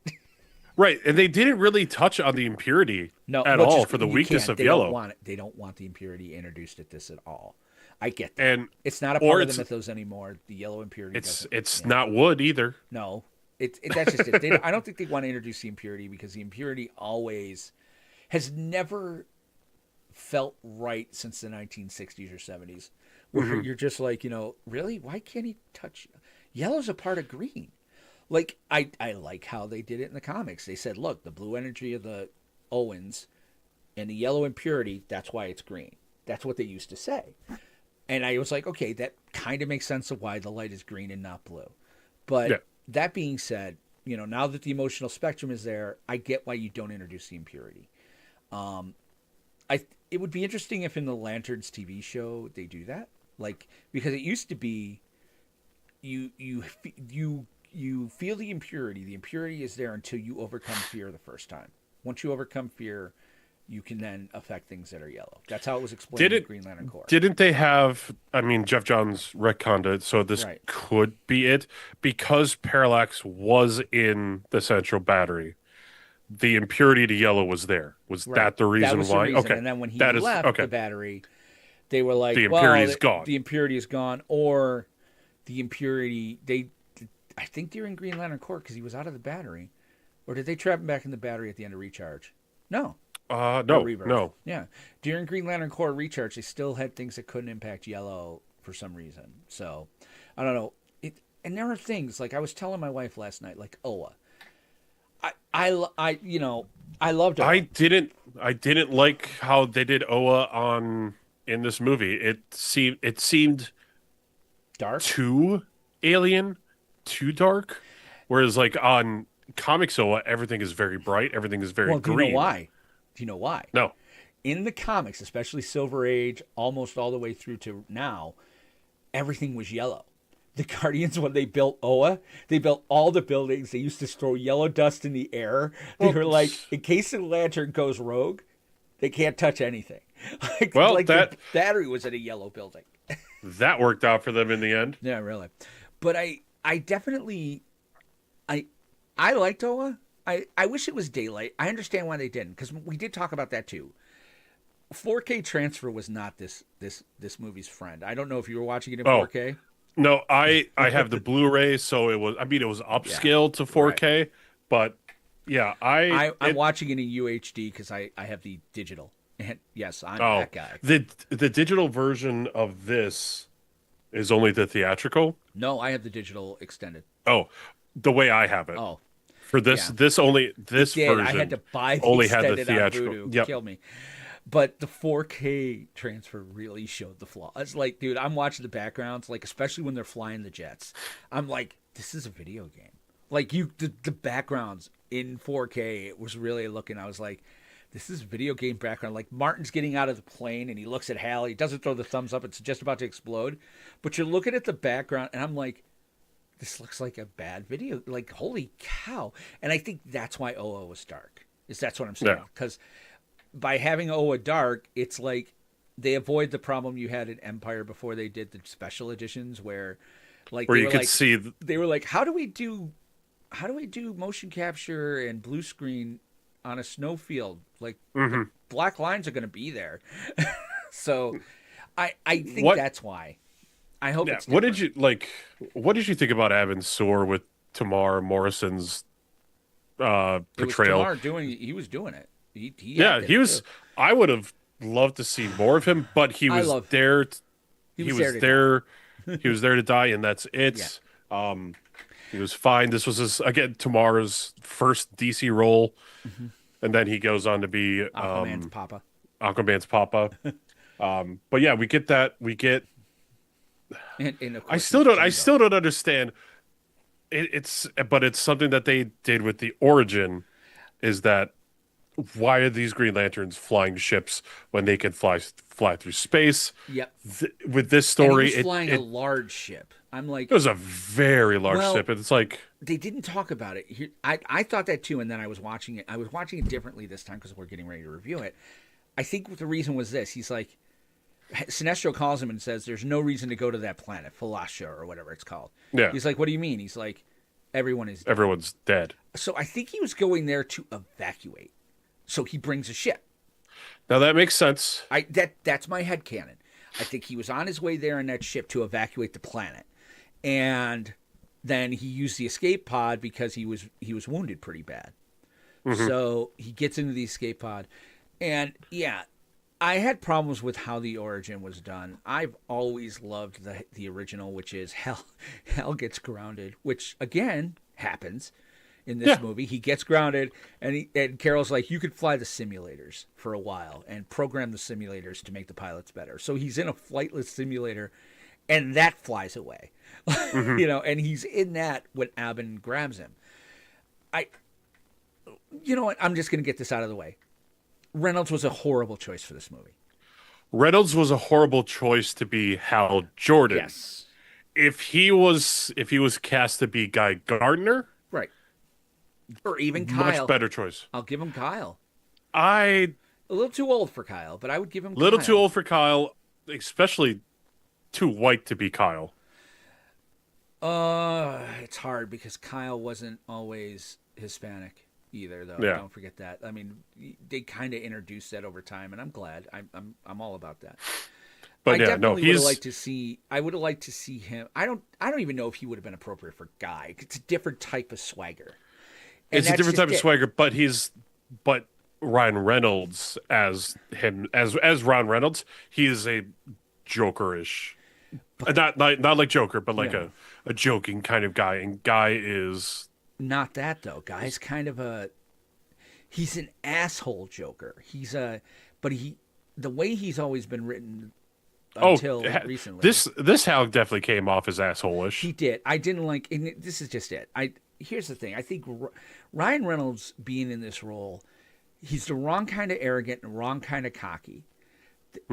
Right, and they didn't really touch on the impurity at well, all just- for the you weakness can't. of They yellow. Don't want it. They don't want the impurity introduced at this at all. I get that. And it's not a or part of it's- the mythos anymore. The yellow impurity. It's not wood either. No, that's just it. I don't think they want to introduce the impurity because the impurity always has never felt right since the 1960s or 70s, where you're just like, really, why can't he touch? Yellow's a part of green. Like I like how they did it in the comics. They said, look, the blue energy of the Owens and the yellow impurity, that's why it's green. That's what they used to say. And I was like, okay, that kind of makes sense of why the light is green and not blue. Yeah. But that being said, now that the emotional spectrum is there, I get why you don't introduce the impurity. It would be interesting if in the Lanterns TV show they do that, like, because it used to be you feel the impurity. The impurity is there until you overcome fear the first time. Once you overcome fear, you can then affect things that are yellow. That's how it was explained in Green Lantern Corps. Didn't they have, I mean, Jeff Johns retconned it, so this Right. could be it. Because Parallax was in the central battery, the impurity to yellow was there. Was Right. that the reason That was the why? reason. Okay. And then when he That is left okay. the battery, they were like, The impurity is well, gone. the impurity is gone, or the impurity, I think during Green Lantern Corps, because he was out of the battery, or did they trap him back in the battery at the end of Recharge? No. No, Rebirth. no. Yeah. During Green Lantern Corps Recharge, they still had things that couldn't impact yellow for some reason. So, I don't know. And there are things, like I was telling my wife last night, like Oa. I loved Oa. I didn't like how they did Oa in this movie. It seemed Dark. too alien, too dark. Whereas like on comics Oa, everything is very bright, everything is very Well, green. do you know why? Do you know why? No. In the comics, especially Silver Age, almost all the way through to now, everything was yellow. The Guardians, when they built Oa, they built all the buildings. They used to throw yellow dust in the air. They were like, in case the lantern goes rogue, they can't touch anything. Like the battery was in a yellow building. That worked out for them in the end. Yeah, really. But I definitely, I liked Oa. I wish it was daylight. I understand why they didn't, because we did talk about that too. 4K transfer was not this movie's friend. I don't know if you were watching it in 4K. No, I have the Blu-ray, so it was upscaled to 4K, right. But yeah, I'm watching it in UHD because I have the digital. And yes, I'm that guy. The digital version of this is only the theatrical? No, I have the digital extended. Oh, the way I have it. Oh. For this version I had to buy the only extended had the theatrical. On Vudu. Yep. Kill me. But the 4K transfer really showed the flaws. Like, dude, I'm watching the backgrounds, like, especially when they're flying the jets. I'm like, this is a video game. Like, the backgrounds in 4K, it was really looking, I was like, this is a video game background. Like, Martin's getting out of the plane, and he looks at Hal. He doesn't throw the thumbs up. It's just about to explode. But you're looking at the background, and I'm like, this looks like a bad video. Like, holy cow. And I think that's why Oa was dark. That's what I'm saying. Because by having Oa dark, it's like they avoid the problem you had in Empire before they did the special editions where you could see they were like, how do we do motion capture and blue screen on a snowfield? Like, the black lines are going to be there. So I think that's why. I hope it's different. What did you think about Abin Sur with Tamar Morrison's portrayal? It was Tamar he was doing it. He was. Too. I would have loved to see more of him, but he was there. He was there. He was there to die, and that's it. Yeah. He was fine. This was Tamar's first DC role, and then he goes on to be Aquaman's Papa. Aquaman's Papa. But yeah, we get that. We get. And of course I still don't understand. It's something that they did with the origin, is that why are these Green Lanterns flying ships when they can fly through space? Yep. With this story, he was flying a large ship. I'm like, it was a very large ship. It's like they didn't talk about it. I thought that too, and then I was watching it. I was watching it differently this time because we're getting ready to review it. I think the reason was this. He's like, Sinestro calls him and says, "There's no reason to go to that planet, Falasha or whatever it's called." Yeah. He's like, "What do you mean?" He's like, "Everyone's dead." So I think he was going there to evacuate. So he brings a ship. Now that makes sense. That's my headcanon. I think he was on his way there in that ship to evacuate the planet. And then he used the escape pod because he was wounded pretty bad. So he gets into the escape pod. And yeah, I had problems with how the origin was done. I've always loved the original, which is Hal gets grounded, which again happens in this Yeah. movie. He gets grounded, and Carol's like, "You could fly the simulators for a while and program the simulators to make the pilots better." So he's in a flightless simulator, and that flies away, Hmm. And he's in that when Abin grabs him. I, you know what? I'm just gonna get this out of the way. Reynolds was a horrible choice for this movie. Reynolds was a horrible choice to be Hal Jordan. Yes. If he was cast to be Guy Gardner, Right. Or even much Kyle. better choice. I'll give him Kyle. I A little too old for Kyle, but I would give him little Kyle. too old for Kyle, especially too white to be Kyle. It's hard because Kyle wasn't always Hispanic either, though. Yeah. Don't forget that. I mean, they kind of introduced that over time, and I'm glad. I'm all about that. But I yeah, no, definitely would have he's liked to see. I would have liked to see him. I don't even know if he would have been appropriate for Guy. It's a different type of swagger. And it's a that's different just type of it. swagger, but Ryan Reynolds as him as Ron Reynolds, he is a Jokerish, not like Joker, but like Yeah. a joking kind of guy. And Guy is Not that though. Guy's kind of a. He's an asshole Joker. But the way he's always been written until recently. this Hal definitely came off as asshole-ish. He did. I didn't like. And this is just it. Here's the thing. I think Ryan Reynolds being in this role, he's the wrong kind of arrogant and wrong kind of cocky.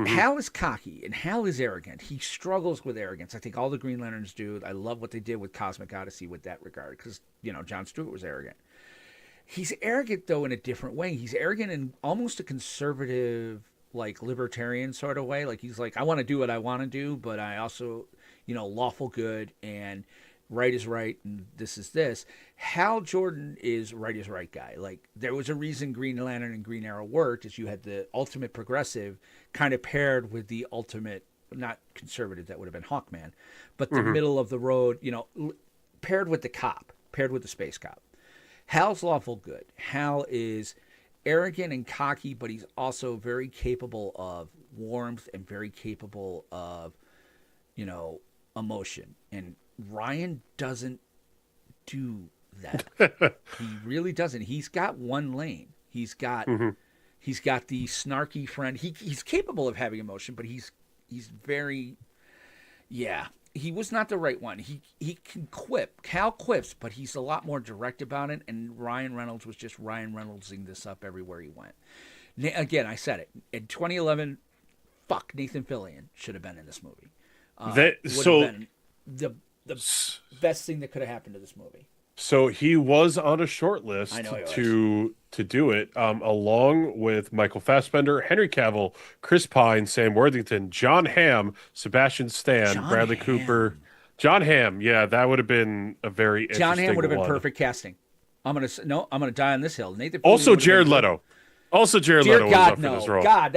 Hal is cocky and Hal is arrogant. He struggles with arrogance. I think all the Green Lanterns do. I love what they did with Cosmic Odyssey with that regard because Jon Stewart was arrogant. He's arrogant though in a different way. He's arrogant in almost a conservative, like libertarian sort of way. Like he's like, I want to do what I want to do, but I also, lawful good and right is right and this is this. Hal Jordan is right is right guy. Like there was a reason Green Lantern and Green Arrow worked is you had the ultimate progressive kind of paired with the ultimate not conservative, that would have been Hawkman, but the middle of the road, paired with the cop, paired with the space cop. Hal's lawful good. Hal is arrogant and cocky, but he's also very capable of warmth and very capable of, emotion. And Ryan doesn't do that. He really doesn't. He's got one lane. He's got the snarky friend. He's capable of having emotion, but he's very he was not the right one. He can quip. Cal quips, but he's a lot more direct about it. And Ryan Reynolds was just Ryan Reynoldsing this up everywhere he went. Again, I said it in 2011. Fuck, Nathan Fillion should have been in this movie. Would have been the best thing that could have happened to this movie. So he was on a short list I know he was. to do it, along with Michael Fassbender, Henry Cavill, Chris Pine, Sam Worthington, John Hamm, Sebastian Stan, John Bradley Hamm. Cooper, John Hamm. Yeah, that would have been a very John interesting Hamm would have been one. perfect casting. I'm gonna die on this hill. Nathan Fillion Also, would have Jared been- Leto. Also, Jared Dear Leto was God, up for no. this role. God,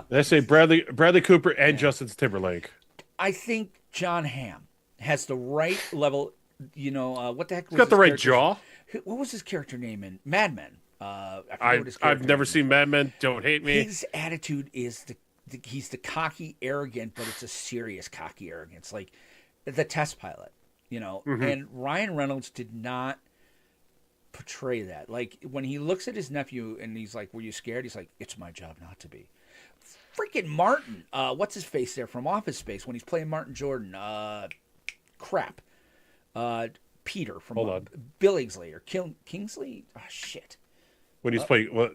Did I say Bradley Cooper and Justin Timberlake? I think John Hamm has the right level. What the heck? He's got the right jaw. What was his character name in Mad Men? I forget what his I've character never name seen Mad Men. Don't hate me. His attitude is he's the cocky, arrogant, but it's a serious cocky arrogance, like the test pilot, And Ryan Reynolds did not portray that. Like when he looks at his nephew and he's like, "Were you scared?" He's like, "It's my job not to be." Freaking Martin, what's his face there from Office Space when he's playing Martin Jordan? Crap. Peter from Hold on. Billingsley or Kingsley. Oh shit. When he's playing what?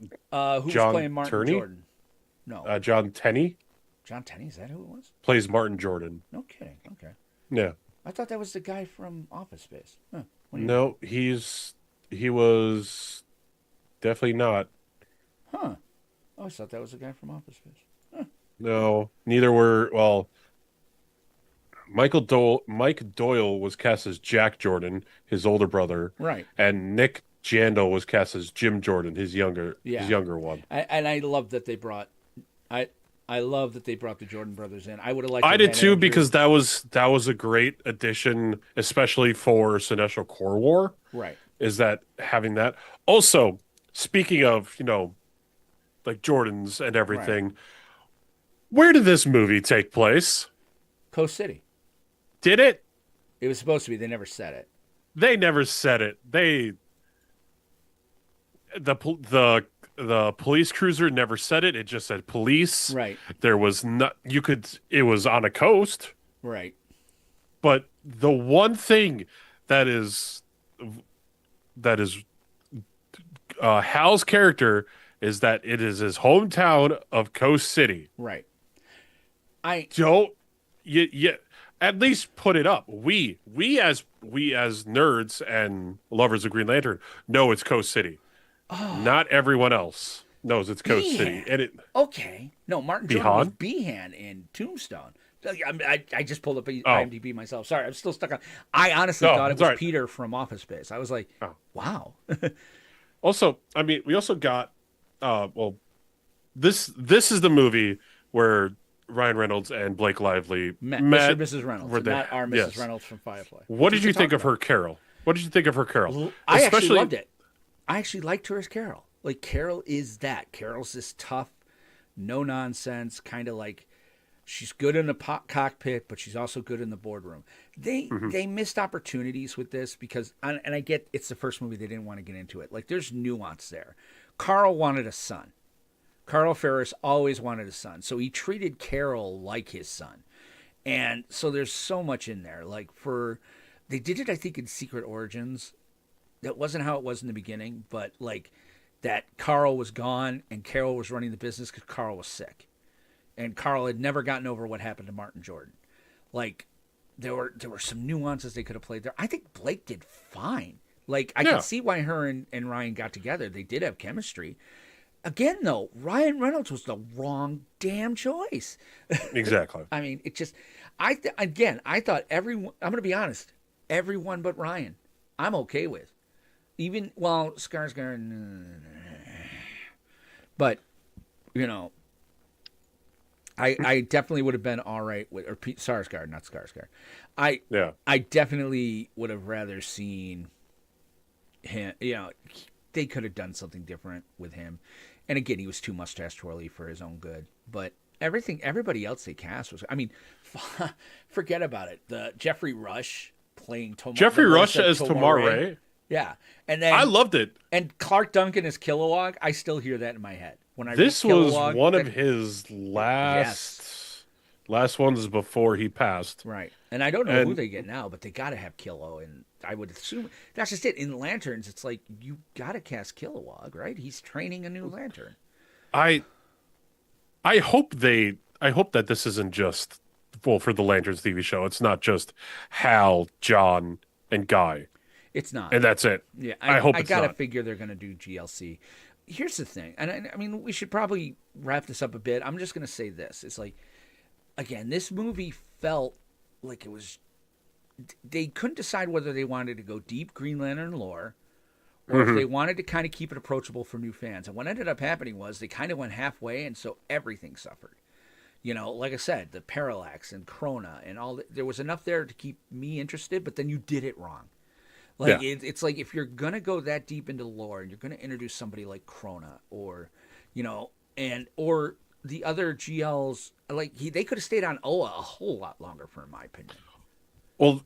Who's John playing Martin Turney? Jordan? No. John Tenney John Tenney, is that who it was? plays Martin Jordan. No kidding. Okay. Yeah. I thought that was the guy from Office Space. Huh. What do you No, he was definitely not. Huh. I always thought that was the guy from Office Space. No, neither were. Well, Mike Doyle was cast as Jack Jordan, his older brother, Right. and Nick Jandal was cast as Jim Jordan, his younger one. I love that they brought I love that they brought the Jordan brothers in. I would have liked. I to did have too Andrew- because that was a great addition, especially for Sinestro Core War. right. Is that having that? Also, speaking of like Jordans and Right. everything. Where did this movie take place? Coast City. Did it? It was supposed to be. They never said it. They never said it. The police cruiser never said it. It just said police. Right. There was not you could it was on a coast, Right. but the one thing that is Hal's character is that it is his hometown of Coast City. Right. I Don't you at least put it up. We as nerds and lovers of Green Lantern know it's Coast City. Not everyone else knows it's Coast City. Behan. And it Okay. No, Martin Jordan was Behan? Behan in Tombstone. I just pulled up Oh, IMDb myself. Sorry, I'm still stuck on. I honestly no, thought it it's was all right. Peter from Office Space. I was like, Oh. wow. Also, I mean, we also got well, this is the movie where Ryan Reynolds and Blake Lively Mr. met. and Mrs. Reynolds, Were and they? not our Mrs. Yes. Reynolds from Firefly. What Which did we you think talked of her about. Carol? What did you think of her Carol? I actually loved it. I actually liked her as Carol. Like Carol is that. Carol's this tough, no nonsense kind of like. She's good in the cockpit, but she's also good in the boardroom. They missed opportunities with this because, and I get it's the first movie they didn't want to get into it. Like there's nuance there. Carl wanted a son. Carl Ferris always wanted a son, so he treated Carol like his son. And so there's so much in there. Like they did it, I think, in Secret Origins. That wasn't how it was in the beginning, but like that Carl was gone and Carol was running the business because Carl was sick, and Carl had never gotten over what happened to Martin Jordan. Like there were some nuances they could have played there. I think Blake did fine. Like I Yeah. can see why her and Ryan got together. They did have chemistry. Again, though, Ryan Reynolds was the wrong damn choice. Exactly. I mean, it just, I thought everyone. I'm going to be honest, everyone but Ryan, I'm okay with. Even well, Skarsgård, but you know, I definitely would have been all right with or Sarsgaard, not Skarsgård. Yeah. I definitely would have rather seen him. You know, they could have done something different with him. And again, he was too mustache twirly for his own good. But everybody else they cast was. I mean, forget about it. The Jeffrey Rush playing Jeffrey Rush Melissa as Tamar Ray. Yeah, and then I loved it. and Clark Duncan as Kilowog. I still hear that in my head when I This read was Kilowog, one of that- his last ones before he passed. right. And I don't know who And- they get now, but they got to have Kilo, and I would assume that's just it. In Lanterns, it's like you got to cast Kilowog, right? He's training a new Lantern. I I hope that this isn't just well for the Lanterns TV show. It's not just Hal, John, and Guy, It's not. and that's it. Yeah, I hope it's gotta not. figure they're gonna do GLC. Here's the thing, and I mean we should probably wrap this up a bit. I'm just gonna say this: it's like, again, this movie felt like it was. They couldn't decide whether they wanted to go deep Green Lantern lore, or if they wanted to kind of keep it approachable for new fans. And what ended up happening was they kind of went halfway, and so everything suffered. You know, like I said, the Parallax and Krona and all that, there was enough there to keep me interested, but then you did it wrong. Like Yeah. it's like if you're gonna go that deep into lore and you're gonna introduce somebody like Krona or, you know, and or the other GLs, like they could have stayed on Oa a whole lot longer, for my opinion. Well,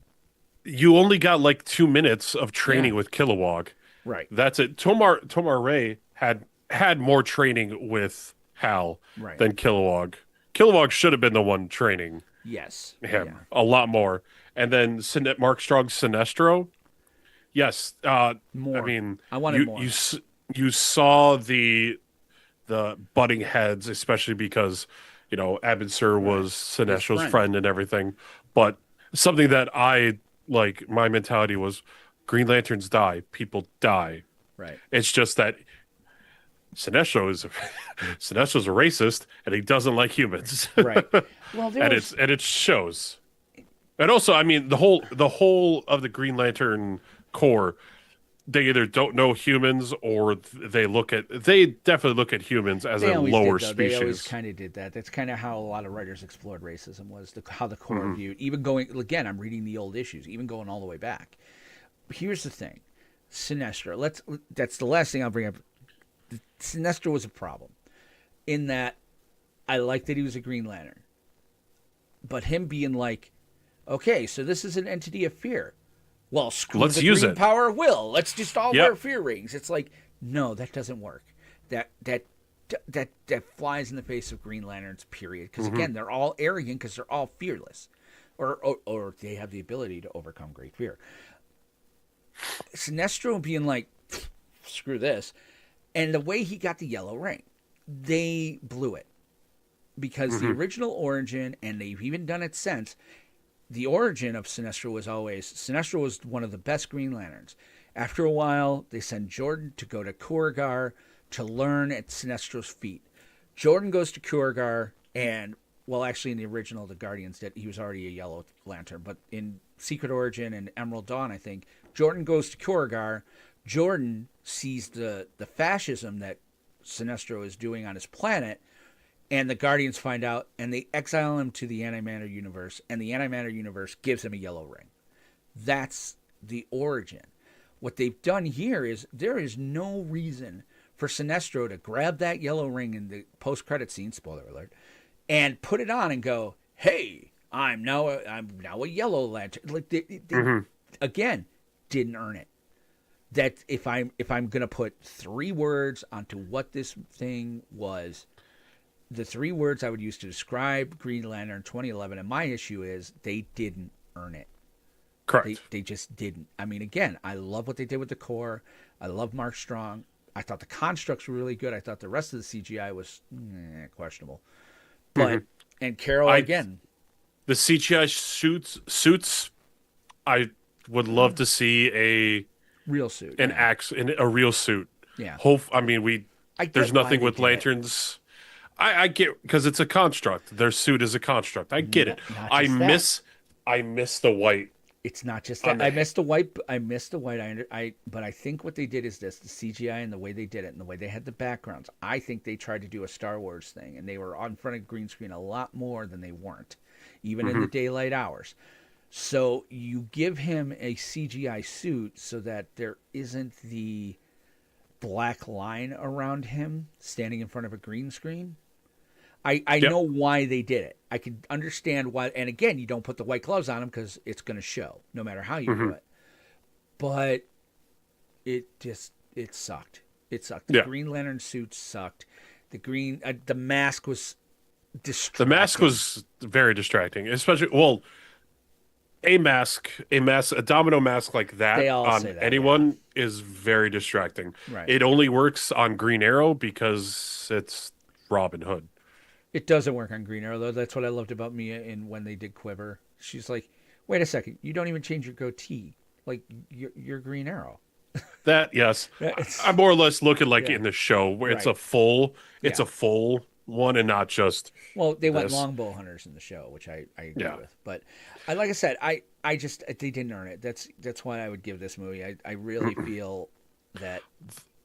you only got like 2 minutes of training Yeah. with Kilowog. Right. That's it. Tomar Ray had more training with Hal Right. than Kilowog. Kilowog should have been the one training Yes. him Yeah. a lot more. And then Mark Strong's Sinestro. Yes, More. I mean, I wanted more. You saw the butting heads, especially because Abin Sur was Sinestro's friend. friend and everything. But something that I like, my mentality was, Green Lanterns die, people die. Right. It's just that Sinestro's a racist and he doesn't like humans. Right. Well, there and was, it shows. And also, I mean, the whole of the Green Lantern Corps, they either don't know humans or they definitely look at humans as they a always lower did, though. They always species. kind of did that. That's kind of how a lot of writers explored racism was how the Mm-hmm. Corps viewed. Even going again, I'm reading the old issues, even going all the way back. Here's the thing, Sinestro. That's the last thing I'll bring up. Sinestro was a problem. in that I like that he was a Green Lantern. But him being like, okay, so this is an entity of fear. Well, screw Let's the use green it. power of will. Let's just all wear Yep. fear rings. It's like, no, that doesn't work. That flies in the face of Green Lanterns, period. Because again, they're all arrogant because they're all fearless, or they have the ability to overcome great fear. Sinestro being like, screw this, and the way he got the yellow ring, they blew it because the original origin, and they've even done it since. The origin of Sinestro was one of the best Green Lanterns. After a while, they send Jordan to go to Kurgar to learn at Sinestro's feet. Jordan goes to Kurgar, and, well, actually in the original, the Guardians did. He was already a Yellow Lantern, but in Secret Origin and Emerald Dawn, I think, Jordan goes to Kurgar. Jordan sees the fascism that Sinestro is doing on his planet, and the Guardians find out, and they exile him to the Antimatter universe, and the Antimatter universe gives him a yellow ring. That's the origin. What they've done here is there is no reason for Sinestro to grab that yellow ring in the post-credit scene, spoiler alert, and put it on and go, "Hey, I'm now a Yellow Lantern." Like they again, didn't earn it. That if I'm gonna put 3 words onto what this thing was, the 3 words I would use to describe Green Lantern 2011, and my issue is they didn't earn it. Correct. They just didn't. I mean, again, I love what they did with the core. I love Mark Strong. I thought the constructs were really good. I thought the rest of the CGI was questionable. But and Carol again, The CGI suits. I would love to see real suit. an yeah. axe in a real suit. Yeah. I mean, I get there's why nothing they with did it. lanterns. I get because it's a construct. Their suit is a construct. I get it. Not I just miss the white. It's not just On that. the- I missed the white. But I think what they did is this: the CGI and the way they did it, and the way they had the backgrounds. I think they tried to do a Star Wars thing, and they were on front of green screen a lot more than they weren't, even in the daylight hours. So you give him a CGI suit so that there isn't the black line around him standing in front of a green screen. I Yep. know why they did it. I can understand why. And again, you don't put the white gloves on him because it's going to show no matter how you do it. But it sucked. It sucked. The Yeah. Green Lantern suit sucked. The mask was The distracting. mask was very distracting, especially a domino mask like that They all on say that, anyone is very distracting. Right. It only works on Green Arrow because it's Robin Hood. It doesn't work on Green Arrow though. That's what I loved about Mia in when they did Quiver. She's like, "Wait a second, you don't even change your goatee. Like you're Green Arrow." That yes, It's- I'm more or less looking like Yeah. in the show where it's Right. it's Yeah. a full one and not just Well, they went this. longbow hunters in the show, which I agree Yeah. with. But like I said, I just they didn't earn it. That's why I would give this movie. I really feel that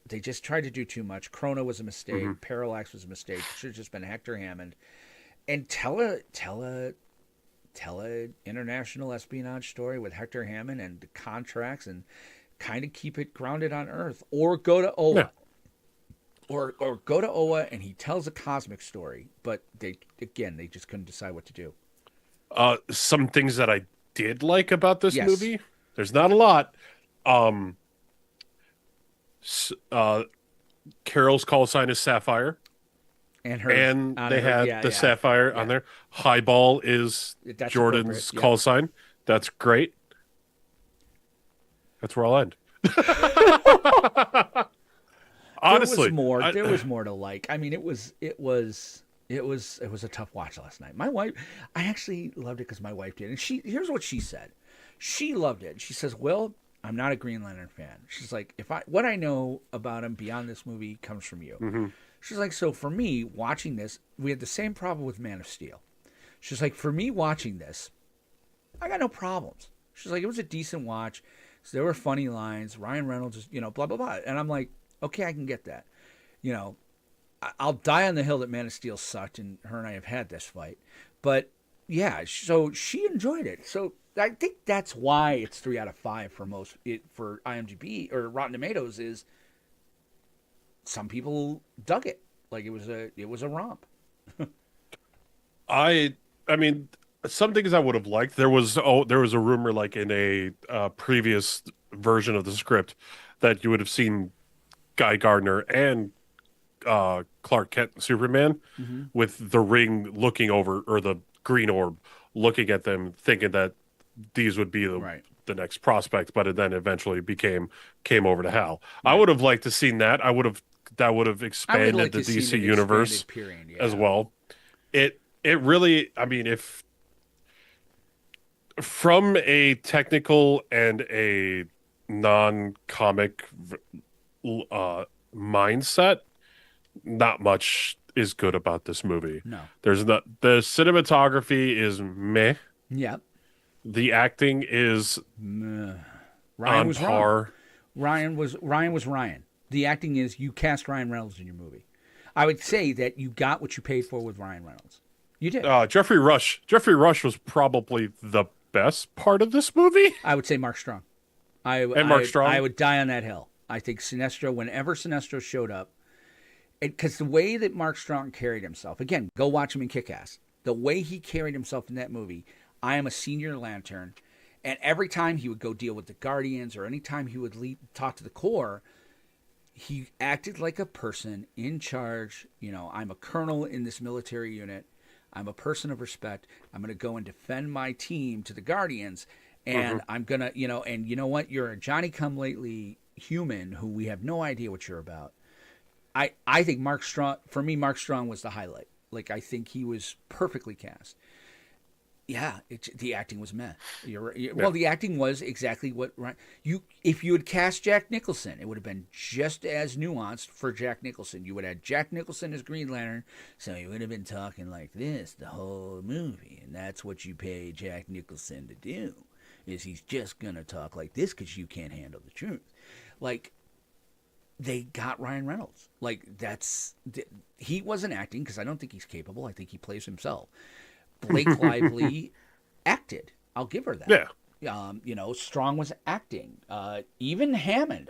they just tried to do too much. Chrono was a mistake. Parallax was a mistake. It should have just been Hector Hammond. And tell a international espionage story with Hector Hammond and the contracts, and kind of keep it grounded on Earth, or go to Oa. Yeah. Or go to Oa and he tells a cosmic story, but they just couldn't decide what to do. Some things that I did like about this Yes. movie. There's not a lot. Carol's call sign is Sapphire, And her and on they her- had yeah, the yeah. Sapphire on there. Highball is That's Jordan's appropriate, yeah. call sign. That's great. That's where I'll end. Honestly, there was more to like. I mean, it was a tough watch last night. My wife, I actually loved it because my wife did, and here's what she said. She loved it. She says, "Will, I'm not a Green Lantern fan." She's like, what I know about him beyond this movie comes from you." She's like, "So for me, watching this, we had the same problem with Man of Steel." She's like, "For me, watching this, I got no problems." She's like, "It was a decent watch. So there were funny lines. Ryan Reynolds is, blah, blah, blah." And I'm like, okay, I can get that. I'll die on the hill that Man of Steel sucked, and her and I have had this fight. But yeah, so she enjoyed it. So I think that's why it's 3 out of 5 for IMDb or Rotten Tomatoes is some people dug it. Like it was a romp. I I mean, some things I would have liked. There was a rumor like in a previous version of the script that you would have seen Guy Gardner and Clark Kent Superman Mm-hmm. with the ring looking over, or the green orb looking at them, thinking that these would be Right. the next prospect, but it then eventually came over to Hal. I Right. would have liked to seen that. That would have I would have expanded liked the to seen DC it universe expanded. Period. as Yeah. well. It really, I mean, if from a technical and a non-comic uh mindset, not much is good about this movie. No. There's not The cinematography is meh. Yep. The acting is Meh. Ryan on was wrong. par. Ryan was Ryan. The acting is you cast Ryan Reynolds in your movie. I would say that you got what you paid for with Ryan Reynolds. You did. Jeffrey Rush was probably the best part of this movie. I would say Mark Strong. And Mark Strong. I would die on that hill. I think Sinestro, whenever Sinestro showed up, because the way that Mark Strong carried himself, again, go watch him in Kick-Ass. The way he carried himself in that movie, I am a senior lantern, and every time he would go deal with the Guardians or anytime he would talk to the Corps, he acted like a person in charge. You know, I'm a colonel in this military unit. I'm a person of respect. I'm going to go and defend my team to the Guardians. And I'm going to, and you know what? You're a Johnny come lately human who we have no idea what you're about. I think Mark Strong, for me, Mark Strong was the highlight. Like, I think he was perfectly cast. Yeah, the acting was meh. Well, the acting was exactly what if you had cast Jack Nicholson, it would have been just as nuanced for Jack Nicholson. You would have had Jack Nicholson as Green Lantern, so you would have been talking like this the whole movie, and that's what you pay Jack Nicholson to do. Is he's just gonna talk like this because you can't handle the truth. Like, they got Ryan Reynolds. Like, he wasn't acting because I don't think he's capable. I think he plays himself. Blake Lively acted. I'll give her that. Yeah. Strong was acting. Even Hammond.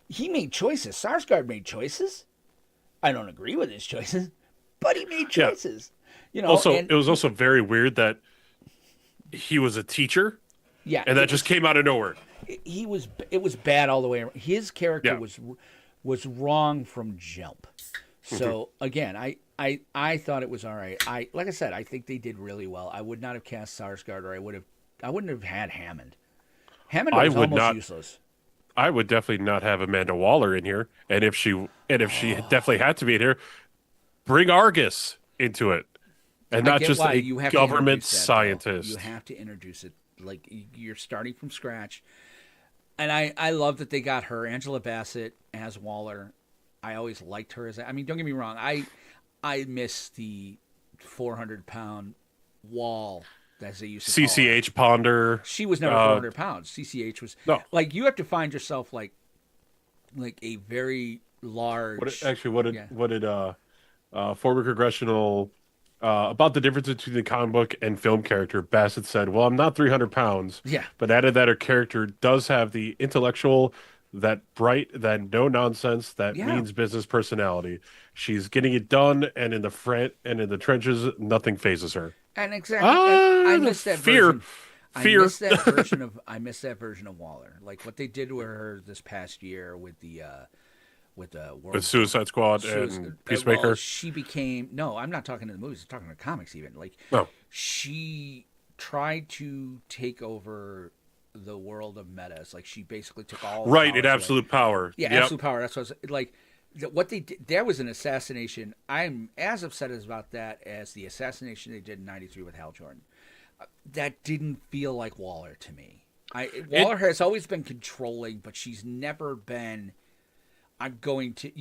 He made choices. Sarsgaard made choices. I don't agree with his choices, but he made choices. It was also very weird that he was a teacher. Yeah, and that just came out of nowhere. It was bad all the way around. His character was wrong from jump. So again, I thought it was all right. Like I said, I think they did really well. I would not have cast Sarsgaard, or I wouldn't have had Hammond. Hammond was almost useless. I would definitely not have Amanda Waller in here, and if she definitely had to be in here, bring Argus into it, and not just a government scientist. You have to introduce it. Like, you're starting from scratch. And I love that they got her, Angela Bassett, as Waller. I always liked her don't get me wrong. I miss the 400-pound wall, as they used to call her. CCH Ponder. She was never 400 pounds. CCH was no. Like, you have to find yourself like a very large. What did former congressional about the difference between the comic book and film character, Bassett said, "Well, I'm not 300 pounds." Yeah. But added that her character does have the intellectual, that bright, that no nonsense, that means business personality. She's getting it done, and in the front and in the trenches, nothing phases her. And exactly, I miss that version. Fear. I miss that version of Waller. Like what they did with her this past year with the with Suicide Squad and Peacemaker. Well, she became I'm not talking to the movies. I'm talking to comics even. Like she tried to take over the world of metas. Like, she basically took all in absolute power. Yeah, absolute power. That's what I was like. What they did, there was an assassination. I'm as upset about that as the assassination they did in '93 with Hal Jordan. That didn't feel like Waller to me. Waller has always been controlling, but she's never been, I'm going to,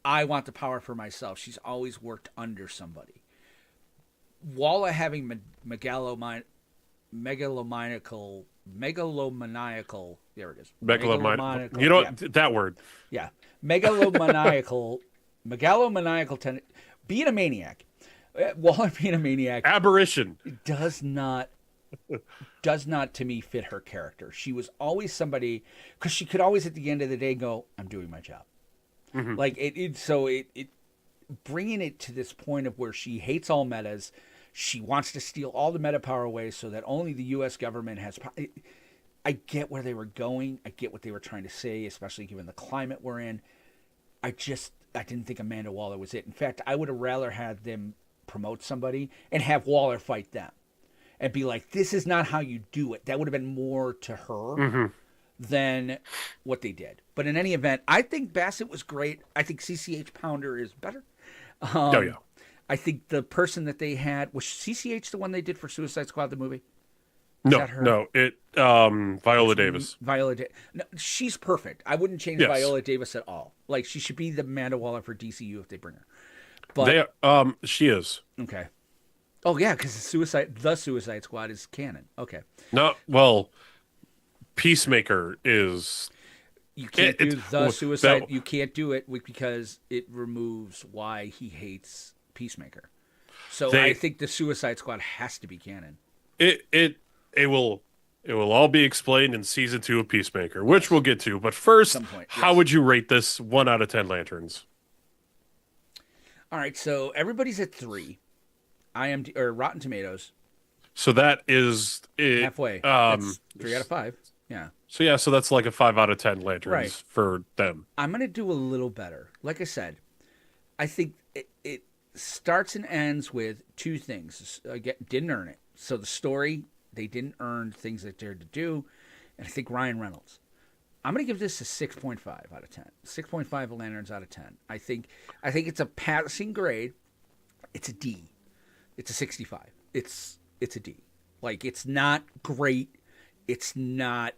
I want the power for myself. She's always worked under somebody. Waller having megalomaniacal, there it is. Megalomaniacal. That word. Yeah. Megalomaniacal being a maniac. Waller being a maniac. Aberration. Does not to me fit her character. She was always somebody, because she could always at the end of the day go, I'm doing my job. Mm-hmm. Like bringing it to this point of where she hates all metas. She wants to steal all the meta power away so that only the U.S. government has. I get where they were going. I get what they were trying to say, especially given the climate we're in. I didn't think Amanda Waller was it. In fact, I would have rather had them promote somebody and have Waller fight them and be like, this is not how you do it. That would have been more to her than what they did. But in any event, I think Bassett was great. I think CCH Pounder is better. Oh yeah. I think the person that they had was CCH the one they did for Suicide Squad the movie. No, Viola Davis. No, she's perfect. I wouldn't change Viola Davis at all. Like she should be the Amanda Waller for DCU if they bring her. But she is. Okay. Oh yeah, because the Suicide Squad is canon. Okay. No, well, Peacemaker is. You can't do the Suicide. You can't do it because it removes why he hates Peacemaker. So I think the Suicide Squad has to be canon. It will all be explained in season 2 of Peacemaker, which we'll get to. But first, how would you rate this 1 out of 10 lanterns? All right, so everybody's at 3. Rotten Tomatoes. So that is halfway. That's 3 out of 5. Yeah. So that's like a 5 out of 10 lanterns for them. I'm gonna do a little better. Like I said, I think it starts and ends with 2 things. Again, didn't earn it. So the story, they didn't earn things they dared to do, and I think Ryan Reynolds. I'm going to give this a 6.5 out of 10. 6.5 lanterns out of 10. I think it's a passing grade. It's a D. It's a 65. It's a D. Like it's not great. It's not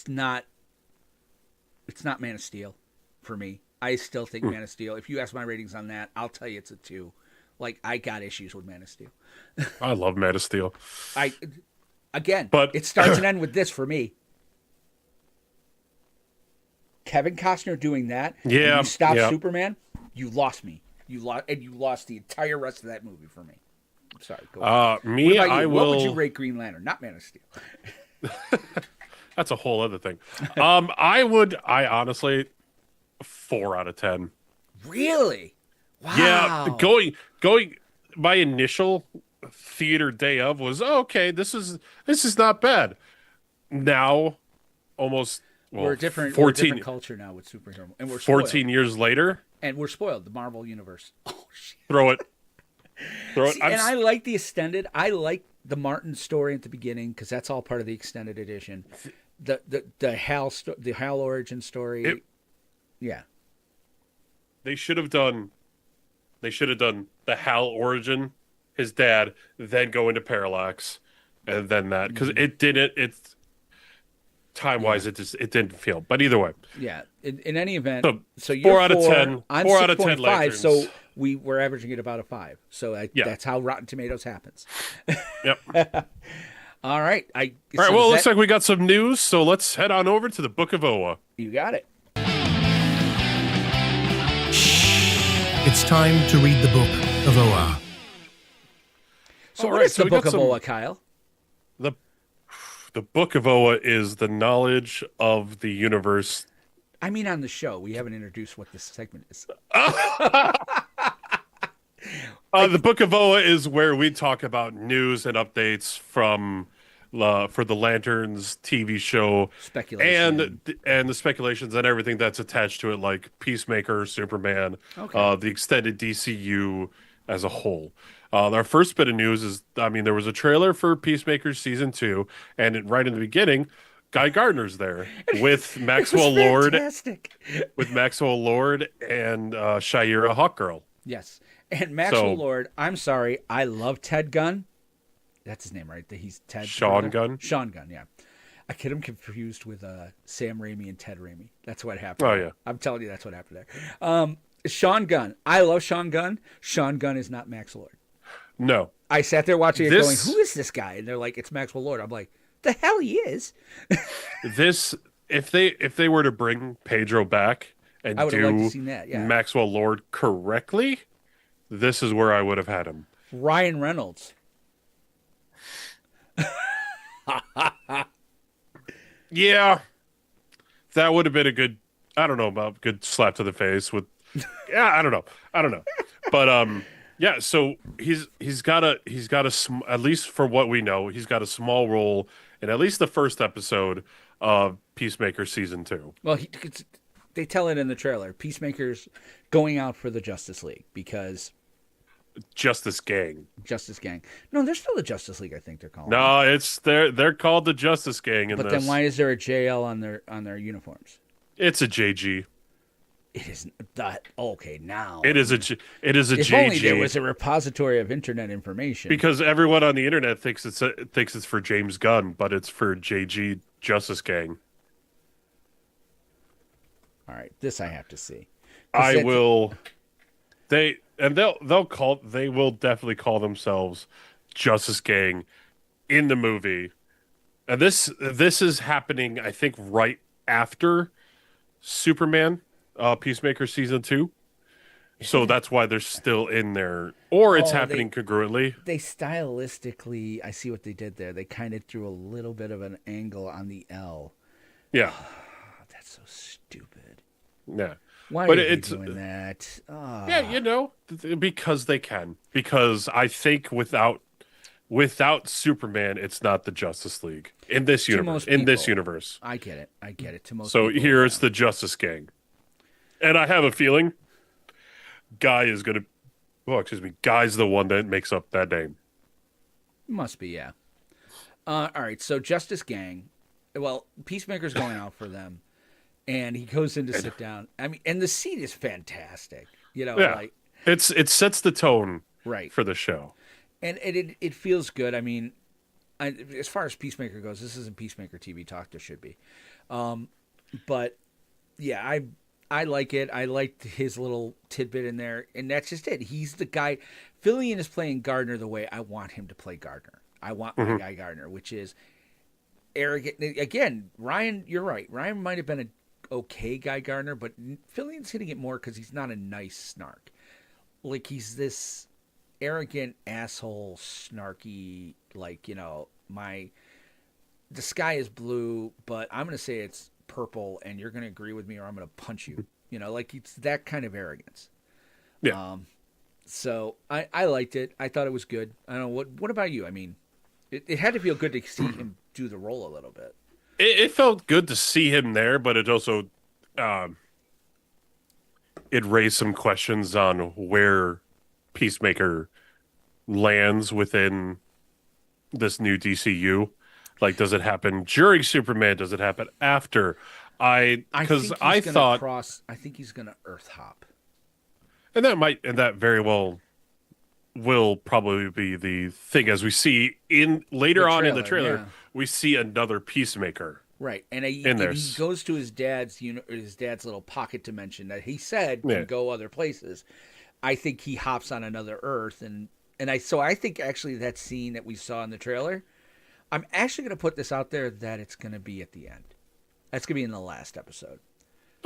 Man of Steel for me. I still think Man of Steel. If you ask my ratings on that, I'll tell you it's a 2. Like I got issues with Man of Steel. I love Man of Steel. But it starts and ends with this for me. Kevin Costner doing that. Yeah. You stop Superman. You lost me. You lost the entire rest of that movie for me. I'm sorry. Go ahead. What would you rate Green Lantern? Not Man of Steel. That's a whole other thing. I honestly 4 out of 10. Really? Wow. Yeah, going my initial theater day of was okay, this is not bad. Now almost we're a different culture now with superhero, and we're spoiled. 14 years later, and we're spoiled. The Marvel universe. Oh shit! Throw it. See, and I like the extended. I like the Martin story at the beginning because that's all part of the extended edition. The Hal origin story. Yeah. They should have done the Hal origin, his dad, then go into Parallax, and then that because it didn't. It's time-wise, it didn't feel. But either way, yeah. In any event, so you're 4 out of 10. I'm 4 out of 10 lanterns. So we're averaging at about a 5. So that's how Rotten Tomatoes happens. Yep. All right. All right. Well, it looks like we got some news. So let's head on over to the Book of Oa. You got it. It's time to read the Book of Oa. So what is the Book of Oa, Kyle? The Book of Oa is the knowledge of the universe. I mean, on the show, we haven't introduced what this segment is. The Book of Oa is where we talk about news and updates from for the Lanterns TV show, speculation, and the speculations and everything that's attached to it, like Peacemaker, Superman, the extended DCU as a whole. Our first bit of news is, there was a trailer for Peacemaker season 2, and right in the beginning, Guy Gardner's there with Maxwell Lord, with Maxwell Lord and Shira Hawkgirl. Yes, and Maxwell Lord. I'm sorry, I love Ted Gunn. That's his name, right? He's Ted. Sean Gunn. Sean Gunn. Yeah, I get him confused with Sam Raimi and Ted Raimi. That's what happened. Oh yeah, I'm telling you, that's what happened there. Sean Gunn. I love Sean Gunn. Sean Gunn is not Max Lord. No. I sat there watching it going, who is this guy? And they're like, it's Maxwell Lord. I'm like, the hell he is. If they were to bring Pedro back and do Maxwell Lord correctly, this is where I would have had him. Ryan Reynolds. Yeah. That would have been a good, I don't know about good slap to the face with Yeah, I don't know, but yeah. So he's got a at least for what we know, he's got a small role in at least the first episode of Peacemaker season 2. Well, they tell it in the trailer. Peacemaker's going out for the Justice League because Justice Gang. Justice Gang. No, they're still the Justice League. I think they're calling it. No, it's they're called the Justice Gang in But this. then why is there a JL on their uniforms? It's a JG. It isn't that okay now. It is a it is a If JG. only there was a repository of internet information. Because everyone on the internet thinks it's for James Gunn, but it's for JG Justice Gang. All right, this I have to see. I will. They will definitely call themselves Justice Gang in the movie, and this is happening, I think, right after Superman, Peacemaker season 2. So that's why they're still in there, or it's happening concurrently. They stylistically, I see what they did there. They kind of threw a little bit of an angle on the L. Yeah, Oh, that's so stupid. yeah. Why But are they it's doing that? Oh. yeah, because they can. Because I think without Superman, it's not the Justice League in this To universe. most In this people. universe, I get it. I get it. To most so people, here yeah. it's the Justice Gang, and I have a feeling Guy is gonna. Oh, excuse me. Guy's the one that makes up that name. Must be, yeah. All right, so Justice Gang. Well, Peacemaker's going out for them, and he goes in to sit down. I mean, and the scene is fantastic. You know, Yeah, like it sets the tone right, for the show. and it feels good. I mean, as far as Peacemaker goes, this isn't Peacemaker TV talk. There should be, but yeah, I like it. I liked his little tidbit in there, and that's just it. He's the guy. Fillion is playing Gardner the way I want him to play Gardner. I want my guy Gardner, which is arrogant. Again, Ryan, you're right. Ryan might have been an okay guy Gardner, but Fillion's hitting it more because he's not a nice snark. Like he's this arrogant asshole, snarky. Like the sky is blue, but I'm gonna say it's purple, and you're gonna agree with me, or I'm gonna punch you. Like it's that kind of arrogance. Yeah. So I liked it. I thought it was good. I don't know what about you? I mean, it had to feel good to see him do the role a little bit. It felt good to see him there, but it also it raised some questions on where Peacemaker lands within this new DCU. Like, does it happen during Superman? Does it happen after? Because I thought, I think he's gonna Earth hop. and that very well will probably be the thing, as we see in later on in the trailer, yeah. we see another Peacemaker. Right, and he goes to his dad's little pocket dimension that he said can go other places. I think he hops on another Earth, and I think actually that scene that we saw in the trailer, I'm actually going to put this out there that it's going to be at the end. That's going to be in the last episode.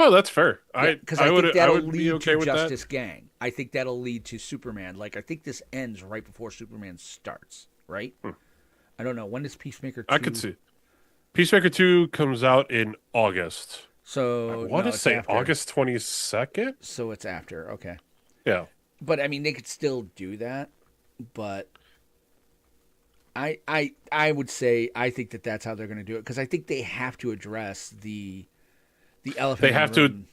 Oh, that's fair. Because I think that'll lead be okay to with Justice that. Gang. I think that'll lead to Superman. Like I think this ends right before Superman starts. Right? I don't know when does Peacemaker 2... I could see. Peacemaker 2 comes out in August. So I want to say after. August 22nd. So it's after. Okay. Yeah. But I mean, they could still do that. But I would say I think that's how they're going to do it because I think they have to address the elephant. They have to,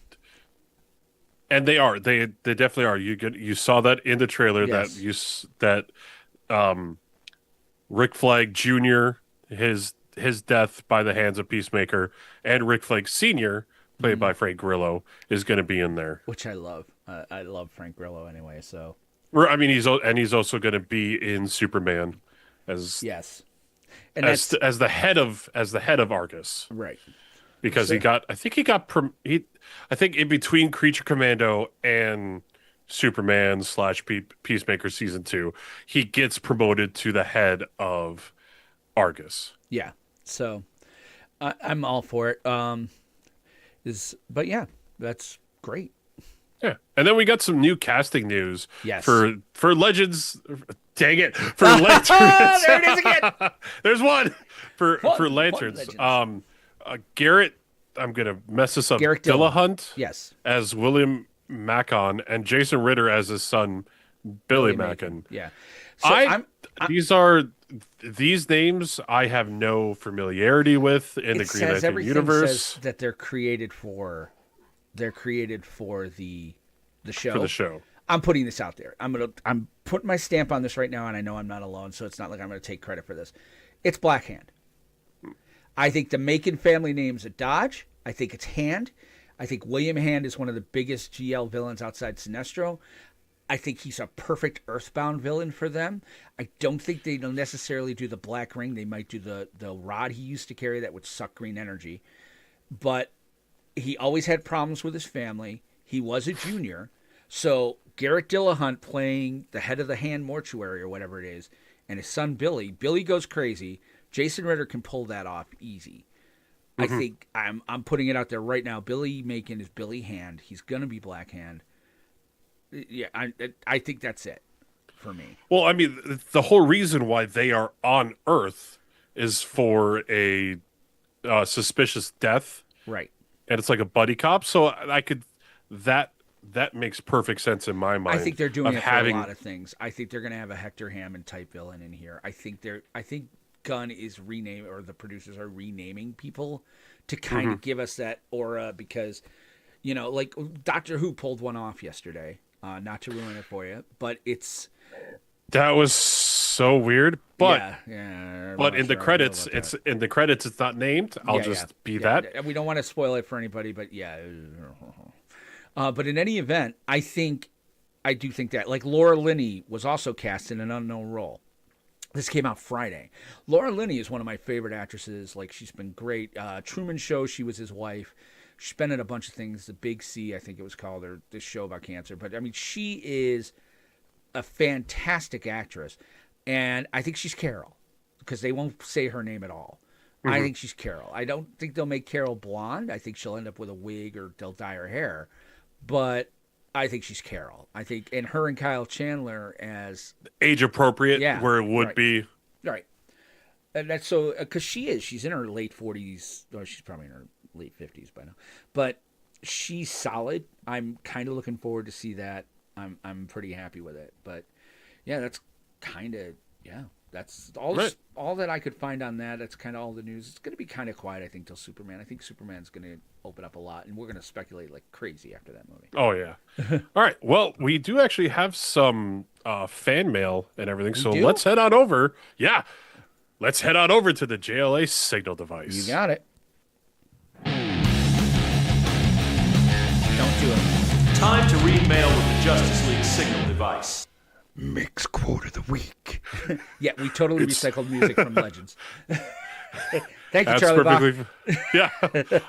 and they are. They definitely are. You saw that in the trailer Yes. that Rick Flag Jr. his death by the hands of Peacemaker and Rick Flag Sr. played by Frank Grillo is going to be in there. which I love. I love Frank Grillo anyway. So I mean, he's also going to be in Superman as yes, and as the head of Argus. right. Because I think in between Creature Commando and Superman / Peacemaker season 2, he gets promoted to the head of Argus. Yeah. So I'm all for it. But yeah, that's great. Yeah, and then we got some new casting news. Yes. For Legends. Dang it! For Lanterns. There it is again. There's one for One Lanterns. Legends. Garrett. I'm gonna mess this up. Garrett Dillahunt. Yes. As William Macon and Jason Ritter as his son, Billy Billy Macon. Macon. Yeah. So I these are these names I have no familiarity with in the it Green says Lantern everything says universe that they're created for the for the show. show. I'm putting this out there. I'm putting my stamp on this right now, and I know I'm not alone, so it's not like I'm going to take credit for this. It's Black Hand. I think the Macon family name's a dodge. I think it's Hand. I think William Hand is one of the biggest GL villains outside Sinestro. I think he's a perfect Earthbound villain for them. I don't think they'll necessarily do the Black Ring. They might do the rod he used to carry that would suck green energy. But he always had problems with his family. He was a junior. So Garrett Dillahunt playing the head of the Hand Mortuary or whatever it is, and his son Billy. Billy goes crazy. Jason Ritter can pull that off easy. I think I'm putting it out there right now. Billy Macon is Billy Hand. He's gonna be Black Hand. Yeah, I think that's it for me. Well, I mean, the whole reason why they are on Earth is for a suspicious death, Right. and it's like a buddy cop. So I could that that makes perfect sense in my mind. I think they're doing of it having for a lot of things. I think they're gonna have a Hector Hammond type villain in here. I think Gunn is renaming, or the producers are renaming people to kind of give us that aura, because like Doctor Who pulled one off yesterday. Not to ruin it for you, but that was so weird. But I'm but not in the sure how I feel credits, about that. it's not named. I'll just be that. We don't want to spoil it for anybody, but yeah. But in any event, I do think that, like, Laura Linney was also cast in an unknown role. This came out Friday. Laura Linney is one of my favorite actresses. Like, she's been great. Truman Show, she was his wife. She's been in a bunch of things. The Big C, I think it was called, or this show about cancer. But I mean, she is a fantastic actress, and I think she's Carol, because they won't say her name at all. I think she's Carol. I don't think they'll make Carol blonde. I think she'll end up with a wig, or they'll dye her hair. But I think she's Carol. I think, and her and Kyle Chandler as Age appropriate, Yeah, where it would right. be. right. And that's so, because she's in her late 40s, or she's probably in her late 50s by now. But she's solid. I'm kind of looking forward to see that. I'm pretty happy with it. But yeah, that's kind of, that's all that I could find on that. That's kind of all the news. It's going to be kind of quiet, I think, till Superman. I think Superman's going to open up a lot, and we're going to speculate like crazy after that movie. Oh yeah. All right. Well, we do actually have some fan mail and everything. So do? let's head on over. Yeah. Let's head on over to the JLA signal device. You got it. Don't do it. Time to read mail with the Justice League signal device. Mix quote of the week. Yeah, we totally recycled music from Legends. Thank you, That's Charlie Bach. perfectly. Yeah.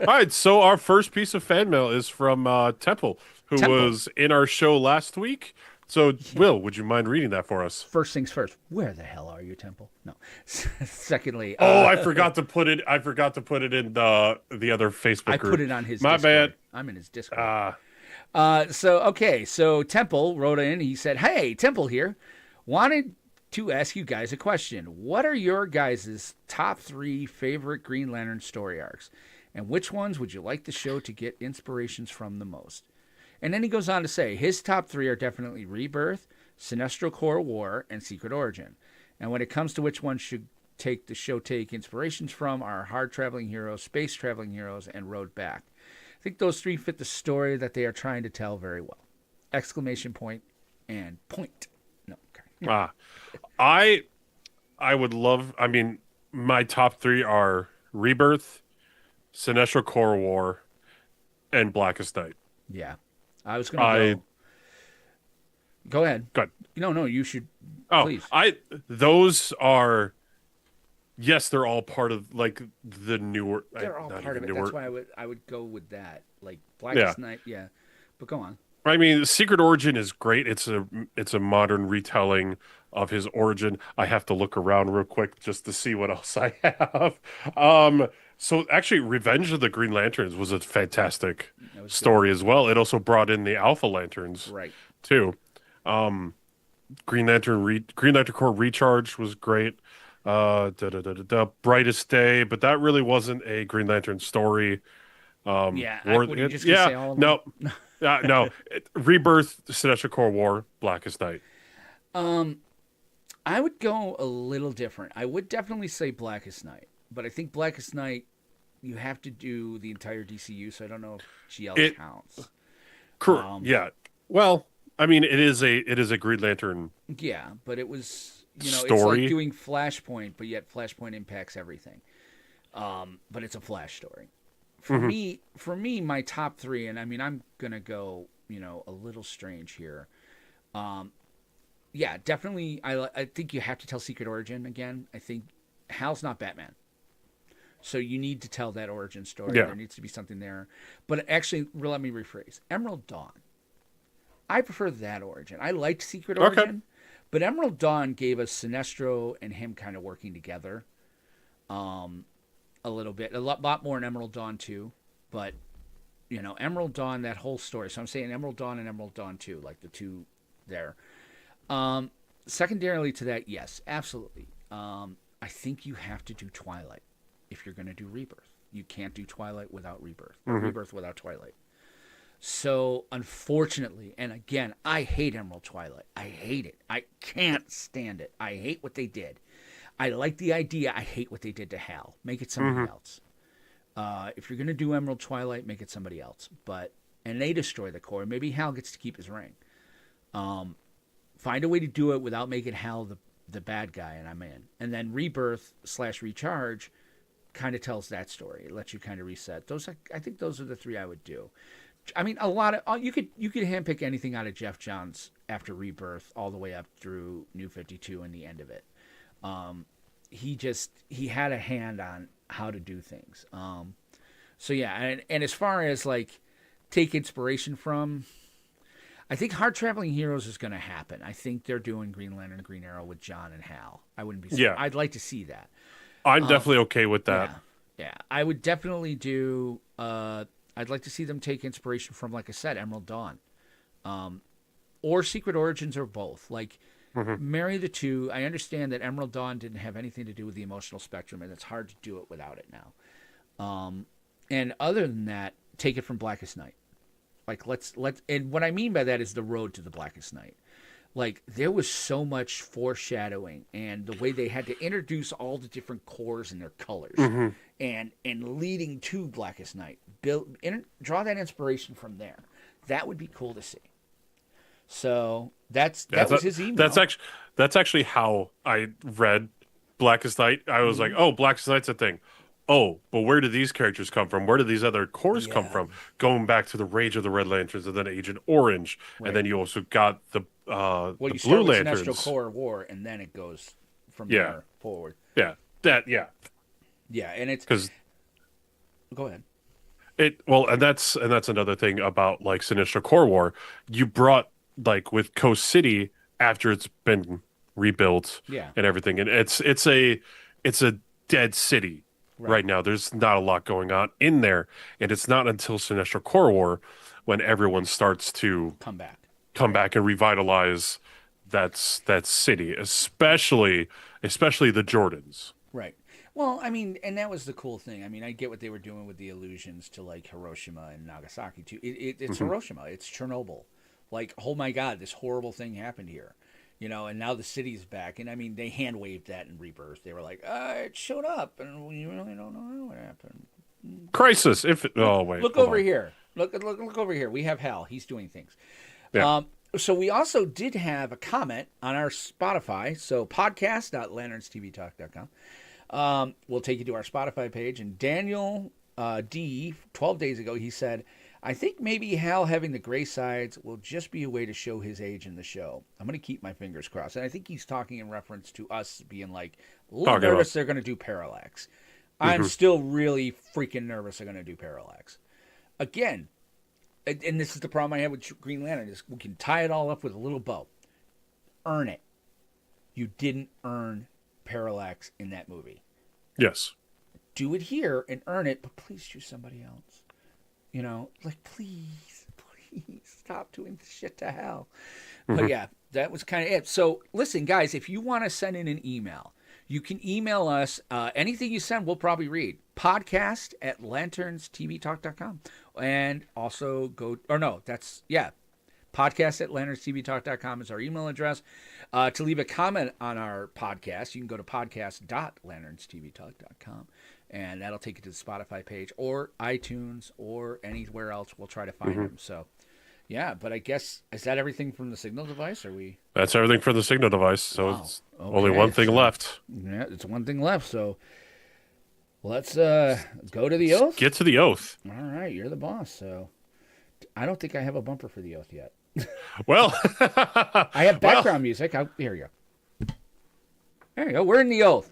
All right. So our first piece of fan mail is from Temple, who was in our show last week. So, Will, would you mind reading that for us? First things first. Where the hell are you, Temple? No. Secondly, Oh, I forgot to put it. I forgot to put it in the other Facebook I group. put it on his My Discord. bad. I'm in his Discord. So Temple wrote in. He said, "Hey, Temple here. Wanted to ask you guys a question. What are your guys' top 3 favorite Green Lantern story arcs? And which ones would you like the show to get inspirations from the most?" And then he goes on to say his top 3 are definitely Rebirth, Sinestro Corps War, and Secret Origin. And when it comes to which one should the show take inspirations from, are Hard Traveling Heroes, Space Traveling Heroes, and Road Back. I think those 3 fit the story that they are trying to tell very well. Exclamation point and point. No. Okay. I would love. I mean, my top 3 are Rebirth, Sinestro Corps War, and Blackest Night. Yeah. I was going to go ahead. Good. No, you should. Oh, Please. Those are. Yes, they're all part of like the newer. They're all not part of it. even newer. That's why I would go with that. Like Blackest Night. Yeah. But go on. I mean, Secret Origin is great. It's a modern retelling of his origin. I have to look around real quick just to see what else I have. So actually, Revenge of the Green Lanterns was a fantastic story as well. It also brought in the Alpha Lanterns, Right. too. Green Lantern Corps Recharge was great. Brightest Day, but that really wasn't a Green Lantern story. Yeah, what are you It, just gonna yeah, say all of them? no, no. Rebirth, Sinestro Corps War, Blackest Night. I would go a little different. I would definitely say Blackest Night, but I think Blackest Night you have to do the entire DCU, so I don't know if GL It counts. correct. Yeah. Well, I mean, it is a Green Lantern Yeah, but it was it's like story. doing Flashpoint, but yet Flashpoint impacts everything. But it's a Flash story. Hmm. For me, my top three, and I mean, I'm gonna go, a little strange here. Yeah, definitely. I think you have to tell Secret Origin again. I think Hal's not Batman, so you need to tell that origin story. Yeah. There needs to be something there. But actually, let me rephrase. Emerald Dawn. I prefer that origin. I liked Secret Okay. Origin, but Emerald Dawn gave us Sinestro and him kind of working together, a little bit, a lot more in Emerald Dawn too. But Emerald Dawn, that whole story. So I'm saying Emerald Dawn and Emerald Dawn 2, like the two there. Secondarily to that, yes, absolutely. I think you have to do Twilight if you're going to do Rebirth. You can't do Twilight without Rebirth, or Rebirth without Twilight. So, unfortunately, and again, I hate Emerald Twilight. I hate it. I can't stand it. I hate what they did. I like the idea. I hate what they did to Hal. Make it somebody else. If you're going to do Emerald Twilight, make it somebody else. And they destroy the core. Maybe Hal gets to keep his ring. Find a way to do it without making Hal the bad guy, and I'm in. And then Rebirth / Recharge kind of tells that story. It lets you kind of reset. I think those are the three I would do. I mean, a lot of you could handpick anything out of Jeff Johns after Rebirth all the way up through New 52 and the end of it. He had a hand on how to do things. So yeah, and as far as like take inspiration from, I think Hard Traveling Heroes is going to happen. I think they're doing Green Lantern and Green Arrow with John and Hal. I wouldn't be. Yeah. I'd like to see that. I'm definitely okay with that. Yeah. I would definitely do. I'd like to see them take inspiration from, like I said, Emerald Dawn, or Secret Origins, or both. Like, marry the two. I understand that Emerald Dawn didn't have anything to do with the emotional spectrum, and it's hard to do it without it now. And other than that, take it from Blackest Night. Like, let's and what I mean by that is the road to the Blackest Night. Like, there was so much foreshadowing, and the way they had to introduce all the different cores and their colors, and leading to Blackest Night. Draw that inspiration from there. That would be cool to see. So that was his email. That's actually how I read Blackest Night. I was like, oh, Blackest Night's a thing. Oh, but where did these characters come from? Where did these other cores come from? Going back to the Rage of the Red Lanterns and then Agent Orange, and then you also got the Well, the you Blue start with Lanterns. Sinestro Corps War, and then it goes from there forward. Yeah, Yeah, and it's because go ahead. and that's another thing about like Sinestro Corps War. You brought like with Coast City after it's been rebuilt, Yeah. and everything, and it's a dead city. Right now, there's not a lot going on in there, and it's not until Sinestro Corps War when everyone starts to Come back. come back and revitalize that city, especially the Jordans. Right. Well, I mean, and that was the cool thing. I mean, I get what they were doing with the allusions to like Hiroshima and Nagasaki too. It's Hiroshima. It's Chernobyl. Like, oh my God, this horrible thing happened here. And now the city's back. And I mean, they hand waved that in Rebirth. They were like, it showed up, and we really don't know what happened. Crisis. Oh wait, Look hold over on. here. Look over here. We have Hal. He's doing things. Yeah. So we also did have a comment on our Spotify. So podcast.lanternstvtalk.com. We'll take you to our Spotify page. And Daniel D, 12 days ago, he said, I think maybe Hal having the gray sides will just be a way to show his age in the show. I'm going to keep my fingers crossed. And I think he's talking in reference to us being like, a little nervous they're going to do Parallax. I'm still really freaking nervous they're going to do Parallax. Again, and this is the problem I have with Green Lantern, is we can tie it all up with a little bow. Earn it. You didn't earn Parallax in that movie. Yes. Do it here and earn it, but please choose somebody else. Like, please stop doing this shit to Hal. But yeah, that was kind of it. So listen, guys, if you want to send in an email, You can email us. Anything you send, we'll probably read. Podcast at lanternstvtalk.com. And also podcast at lanternstvtalk.com is our email address. To leave a comment on our podcast, you can go to podcast.lanternstvtalk.com. And that'll take you to the Spotify page or iTunes or anywhere else. We'll try to find them. So, yeah, but I guess, is that everything from the Signal device? Or we? That's everything for the Signal device. So Wow. it's Okay, only one thing so- left. Yeah, it's one thing left. So let's go to the oath. Get to the oath. All right, you're the boss. So I don't think I have a bumper for the oath yet. Well, I have background music. Here you go. There you go. We're in the oath.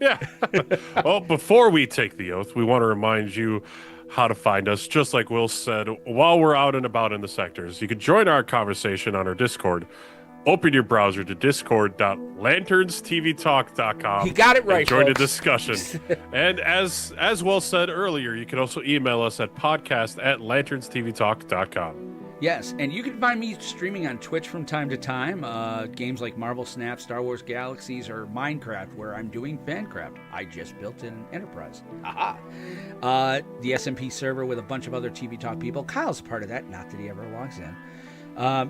yeah. Well, before we take the oath, we want to remind you how to find us. Just like Will said, while we're out and about in the sectors, you can join our conversation on our Discord. Open your browser to discord.lanternstvtalk.com. He got it right, and join the folks. discussion. And as Will said earlier, you can also email us at podcast@lanternstvtalk.com. Yes, and you can find me streaming on Twitch from time to time. Games like Marvel Snap, Star Wars Galaxies, or Minecraft, where I'm doing Fancraft. I just built an enterprise. Aha! The SMP server with a bunch of other TV Talk people. Kyle's part of that, not that he ever logs in.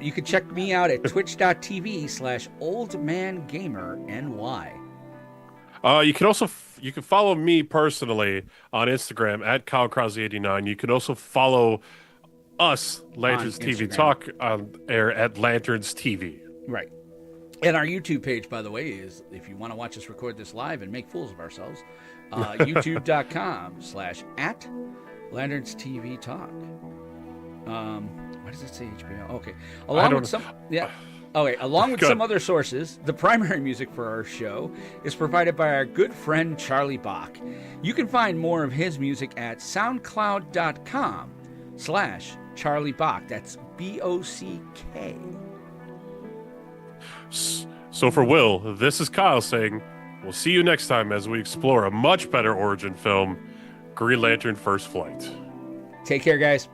You can check me out at twitch.tv/oldmangamerny. You can also you can follow me personally on Instagram at KyleCrosby89. You can also follow us, Lanterns TV Instagram. Talk, on air at Lanterns TV. Right. And our YouTube page, by the way, is if you want to watch us record this live and make fools of ourselves, youtube.com/at Lanterns TV Talk. Why does it say HBO? Okay. Along with some Good. some other sources, the primary music for our show is provided by our good friend Charlie Bach. You can find more of his music at soundcloud.com/Charlie Bach. That's BOCK. So for Will, this is Kyle saying, we'll see you next time as we explore a much better origin film, Green Lantern First Flight. Take care, guys.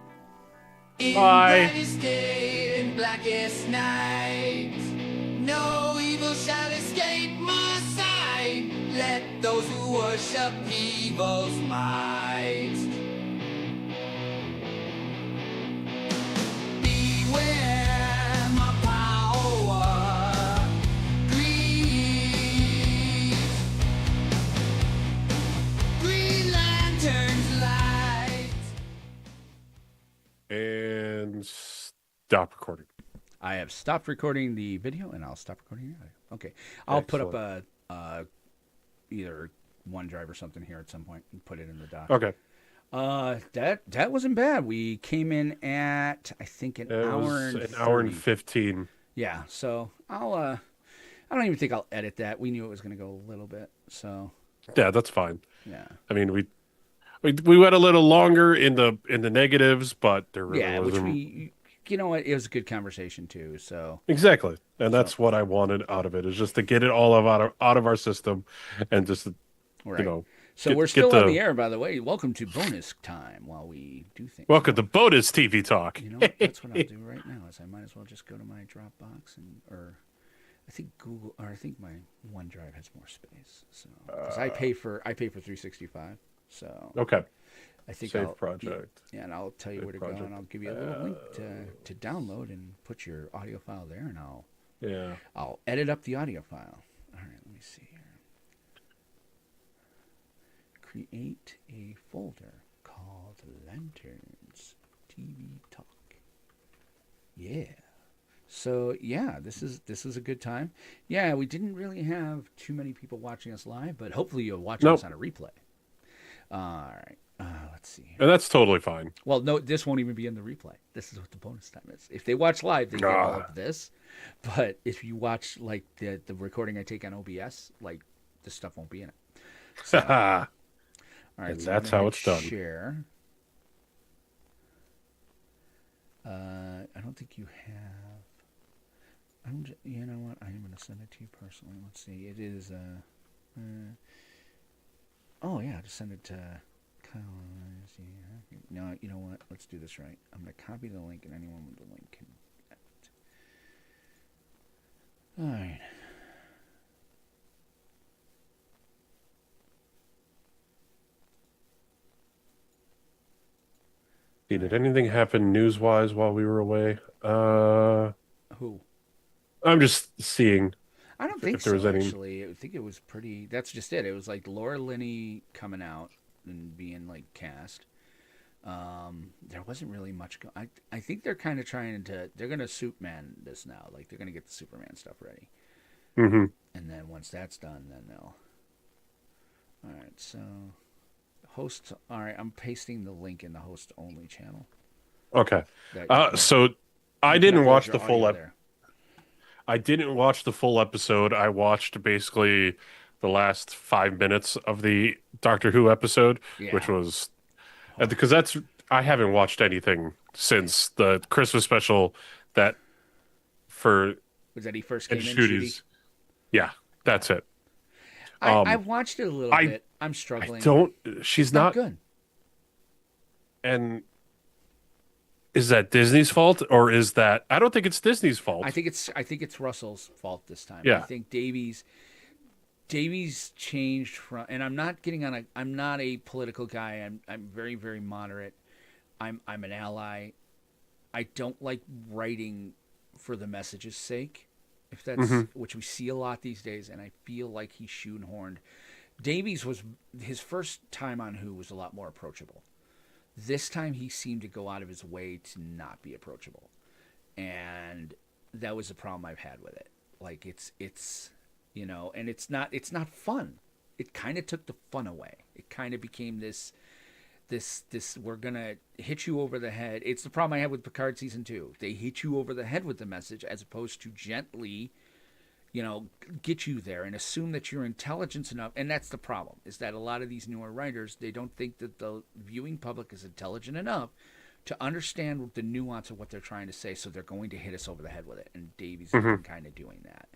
Bye. Brightest day and blackest night, no evil shall escape my sight. Let those who worship evil's might beware my power. Green Lantern's light. And stop recording. I have stopped recording the video, and I'll stop recording the audio. Okay. I'll put up either OneDrive or something here at some point and put it in the doc. Okay. That wasn't bad. We came in at, I think, an It hour was and an hour and 30. 15. Yeah, so I don't even think I'll edit that. We knew it was going to go a little bit, so Yeah, that's fine. yeah. I mean, we went a little longer in the negatives, but there really Yeah, which wasn't. you know what? It was a good conversation too. So Exactly, and that's what I wanted out of it, is just to get it all out of our system, and just right. you know. So get- we're get still on the air, by the way. Welcome to bonus time while we do things. Welcome to Bonus TV Talk. You know what? That's what I'll do right now. Is I might as well just go to my Dropbox or I think Google, or I think my OneDrive has more space. So because I pay for 365, so Okay. I think Save I'll, project. Yeah, and I'll tell you Save where to go, project. and I'll give you a little link to download and put your audio file there, and Yeah. I'll edit up the audio file. All right, let me see here. Create a folder called Lanterns TV Talk. Yeah. So yeah, this is a good time. Yeah, we didn't really have too many people watching us live, but hopefully you'll watch Nope. us on a replay. All right. Let's see here. And that's totally fine. Well, no, this won't even be in the replay. This is what the bonus time is. If they watch live, they get all of this. But if you watch like the recording I take on OBS, like this stuff won't be in it. So, all right, And so that's I'm gonna how hit it's done. Share. I don't think you have. You know what? I'm going to send it to you personally. Let's see. It is. Oh yeah, just send it to Kyle. No, you know what? Let's do this right. I'm going to copy the link, and anyone with the link can get it. All right. Did anything happen news-wise while we were away? Who? I'm just seeing I don't think if there was so, any. actually. I think it was pretty. That's just it. It was like Laura Linney coming out and being like cast. There wasn't really much. I think they're kind of trying to. They're gonna Superman this now. Like they're gonna get the Superman stuff ready, Hmm. and then once that's done, then they'll. All right. So host. All right. I'm pasting the link in the host only channel. Okay. That you can So I you can didn't upload watch your the full audio ep there. I didn't watch the full episode. I watched basically the last 5 minutes of the Doctor Who episode, which Yeah. was because that's I haven't watched anything since the Christmas special that for Was that he first and came in, Shooty? Shooties. Yeah, Yeah. that's it. I Um, watched it a little I bit. I'm I struggling. don't. It's She's not not. good. And is that Disney's fault or is that? I don't think it's Disney's fault. I think it's Russell's fault this time. I Yeah. think Davies changed from, and I'm not getting on a. I'm not a political guy. I'm very very moderate. I'm an ally. I don't like writing for the message's sake, if that's Hmm. which we see a lot these days, and I feel like he's shoehorned. Davies was his first time on Who was a lot more approachable. This time he seemed to go out of his way to not be approachable, and that was the problem I've had with it. Like it's and it's not fun. It kind of took the fun away. It kind of became this we're gonna hit you over the head. It's the problem I had with Picard season 2. They hit you over the head with the message as opposed to gently, get you there and assume that you're intelligent enough. And that's the problem, is that a lot of these newer writers, they don't think that the viewing public is intelligent enough to understand the nuance of what they're trying to say, so they're going to hit us over the head with it. And Davies has Hmm. been kind of doing that.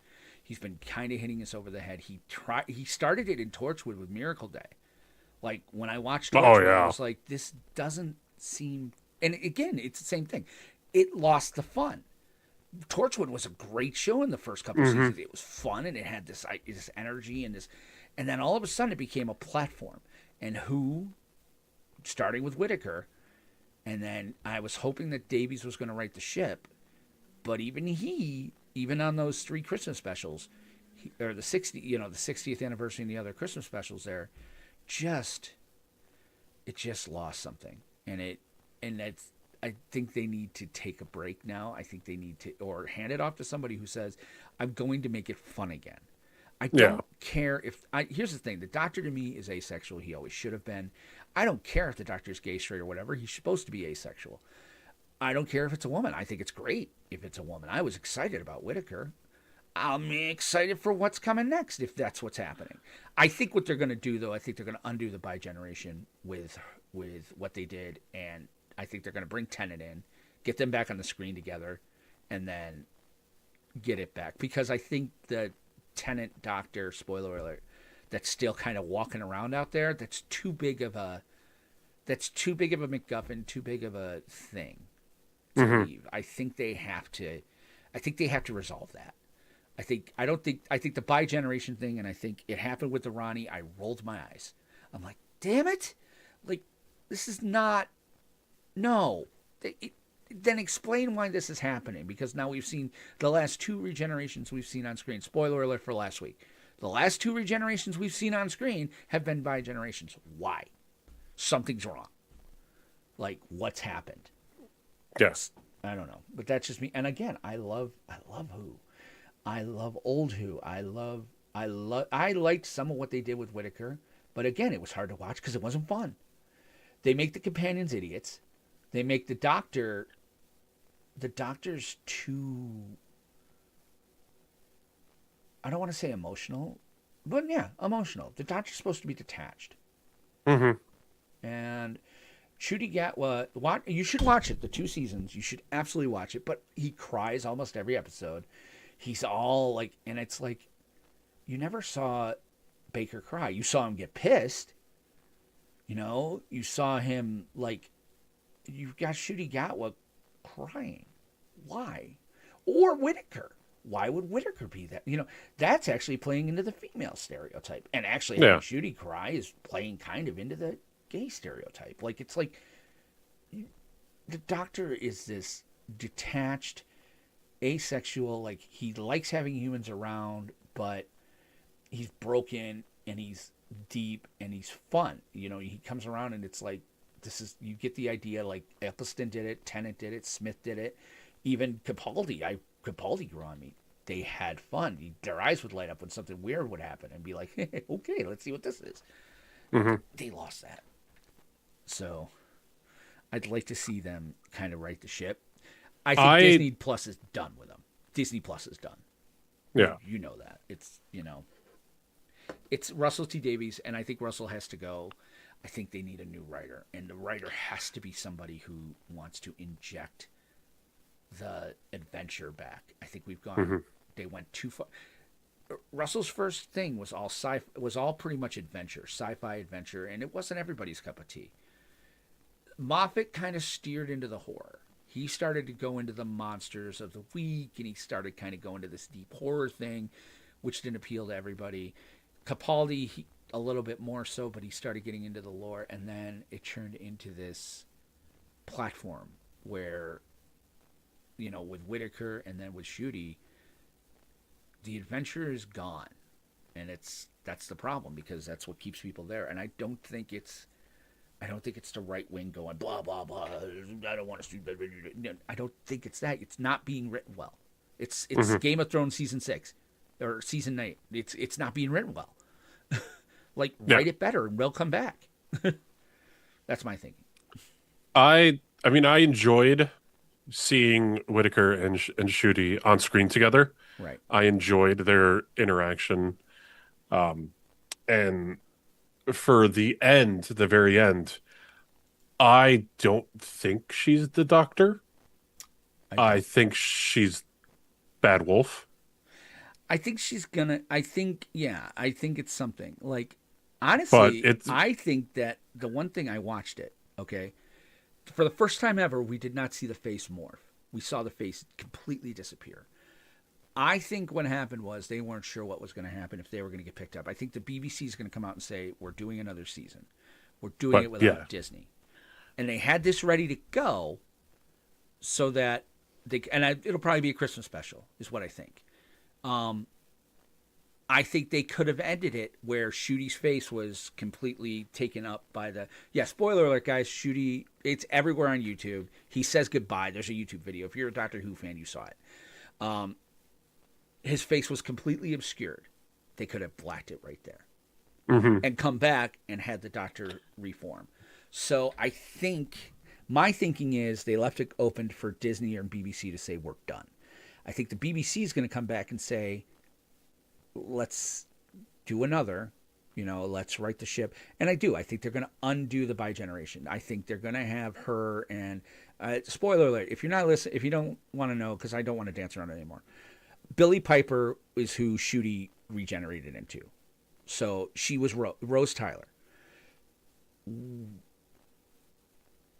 He's been kind of hitting us over the head. He started it in Torchwood with Miracle Day. Like when I watched Oh Torchwood, I yeah. was like, this doesn't seem. And again, it's the same thing. It lost the fun. Torchwood was a great show in the first couple Hmm. seasons. It was fun and it had this energy and then all of a sudden it became a platform. And Who, starting with Whitaker, and then I was hoping that Davies was going to right the ship, but even on those 3 Christmas specials, or the 60th anniversary and the other Christmas specials there, just it just lost something, and that's I think they need to take a break now. I think they need to, or hand it off to somebody who says, I'm going to make it fun again. I Yeah. don't care if here's the thing, the Doctor to me is asexual. He always should have been. I don't care if the Doctor's gay, straight, or whatever. He's supposed to be asexual. I don't care if it's a woman. I think it's great if it's a woman. I was excited about Whitaker. I'm excited for what's coming next if that's what's happening. I think what they're going to do, though, I think they're going to undo the bi-generation with what they did, and I think they're going to bring Tennant in, get them back on the screen together, and then get it back. Because I think the Tennant Doctor, spoiler alert, that's still kind of walking around out there, that's too big of a MacGuffin, too big of a thing to leave. I think they have to resolve that. I think the bi-generation thing, and I think it happened with the Ronnie. I rolled my eyes. I'm like, damn it! Like, this is not. No. Then explain why this is happening, because now we've seen the last 2 regenerations we've seen on screen. Spoiler alert for last week. The last 2 regenerations we've seen on screen have been bi-generations. Why? Something's wrong. Like, what's happened? Yes. I don't know, but that's just me. And again, I love Who. I love old Who. I liked some of what they did with Whitaker, but again, it was hard to watch because it wasn't fun. They make the companions idiots. They make the doctor's too, I don't want to say emotional, but yeah, emotional. The doctor's supposed to be detached. Hmm. And Ncuti Gatwa, you should watch it. The 2 seasons, you should absolutely watch it. But he cries almost every episode. He's all like, and it's like, you never saw Baker cry. You saw him get pissed. You saw him like, you've got Ncuti Gatwa crying. Why? Or Whitaker. Why would Whitaker be that? That's actually playing into the female stereotype. And actually having Yeah. Ncuti cry is playing kind of into the gay stereotype. Like, it's like, the Doctor is this detached, asexual. Like he likes having humans around, but he's broken and he's deep and he's fun. You know, he comes around and it's like this is you get the idea. Like Eccleston did it, Tennant did it, Smith did it, even Capaldi grew on me. They had fun. Their eyes would light up when something weird would happen and be like, hey, okay, let's see what this is. Hmm. They lost that. So I'd like to see them kind of right the ship. I think I Disney Plus is done with them. Disney Plus is done. yeah. You know that. It's Russell T Davies, and I think Russell has to go. I think they need a new writer, and the writer has to be somebody who wants to inject the adventure back. I think we've gone. Hmm. They went too far. Russell's first thing was all pretty much adventure, sci-fi adventure, and it wasn't everybody's cup of tea. Moffat kind of steered into the horror. He started to go into the monsters of the week, and he started kind of going to this deep horror thing, which didn't appeal to everybody. Capaldi, a little bit more so, but he started getting into the lore, and then it turned into this platform where, with Whitaker and then with Schutte, the adventure is gone, and that's the problem because that's what keeps people there. And I don't think it's the right wing going blah blah blah. I don't want to see. I don't think it's that. It's not being written well. It's Game of Thrones season 6 or season 8. It's not being written well. Like write it better and we'll come back. That's my thinking. I mean, I enjoyed seeing Whitaker and Schutte on screen together. Right. I enjoyed their interaction. And for the very end, I don't think she's the Doctor. I think she's Bad Wolf. I think she's gonna. I think it's something like. But Honestly, it's I think that the one thing I watched it, okay, for the first time ever, we did not see the face morph. We saw the face completely disappear. I think what happened was they weren't sure what was going to happen if they were going to get picked up. I think the BBC is going to come out and say, we're doing another season. We're doing it without Disney. And they had this ready to go so that it'll probably be a Christmas special is what I think. I think they could have ended it where Schuette's face was completely taken up by spoiler alert, guys. Schuette, it's everywhere on YouTube. He says goodbye. There's a YouTube video. If you're a Doctor Who fan, you saw it. His face was completely obscured. They could have blacked it right there and come back and had the Doctor reform. So I think my thinking is they left it open for Disney or BBC to say, we're done. I think the BBC is going to come back and say, let's do another, let's right the ship. And I think they're going to undo the bi-generation. I think they're going to have her and spoiler alert, if you're not listening, if you don't want to know, because I don't want to dance around it anymore. Billie Piper is who Schuette regenerated into. So she was Rose Tyler.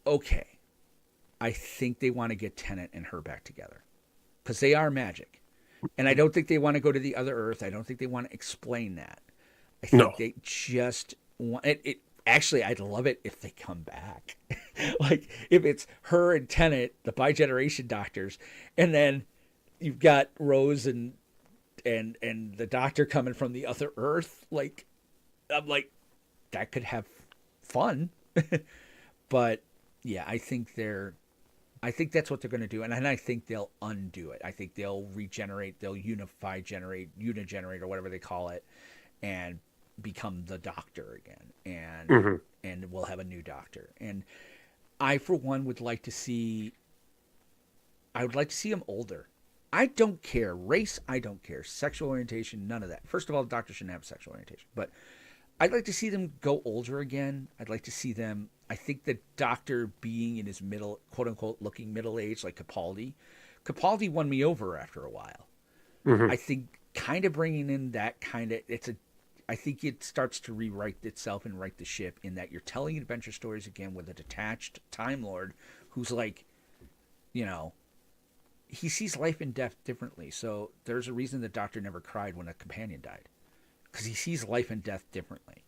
Okay. I think they want to get Tennant and her back together because they are magic. And I don't think they want to go to the other Earth. I don't think they want to explain that. I think they just want it. Actually, I'd love it if they come back. Like if it's her and Tennant, the bi-generation doctors, and then you've got Rose and the Doctor coming from the other Earth. Like I'm like that could have fun. But yeah, I think that's what they're going to do, and I think they'll undo it. I think they'll regenerate, they'll unigenerate, or whatever they call it, and become the Doctor again, and we'll have a new Doctor. And I, for one, would like to see him older. I don't care race, I don't care sexual orientation, none of that. First of all, the Doctor shouldn't have sexual orientation, but I'd like to see them go older again. I'd like to see them. I think the Doctor being in his middle, quote unquote, looking middle age, like Capaldi. Capaldi won me over after a while. I think kind of bringing in that kind of I think it starts to rewrite itself and right the ship in that you're telling adventure stories again with a detached Time Lord who's like, he sees life and death differently. So there's a reason the Doctor never cried when a companion died, because he sees life and death differently.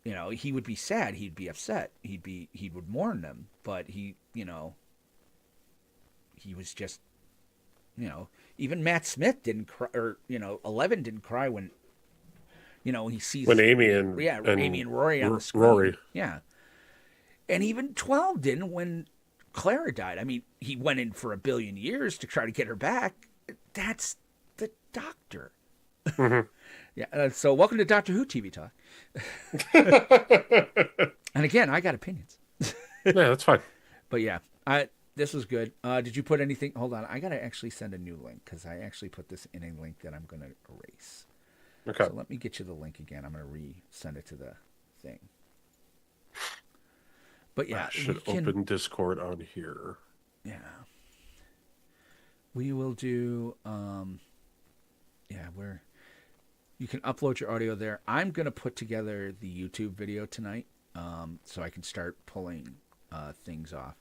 he would be sad, he'd be upset, he would mourn them, but he was just, even Matt Smith didn't cry, or 11 didn't cry when he sees when Amy and Amy and Rory on the screen. Rory. Yeah. And even 12 didn't when Clara died. I mean, he went in for 1 billion years to try to get her back. That's the Doctor. Mm-hmm. Yeah. So welcome to Doctor Who TV Talk. And again, I got opinions. Yeah, that's fine. But yeah, this was good. Did you put anything? Hold on. I got to actually send a new link because I actually put this in a link that I'm going to erase. Okay. So let me get you the link again. I'm going to resend it to the thing. But yeah, I should open Discord on here. Yeah. We will do, you can upload your audio there. I'm going to put together the YouTube video tonight so I can start pulling things off.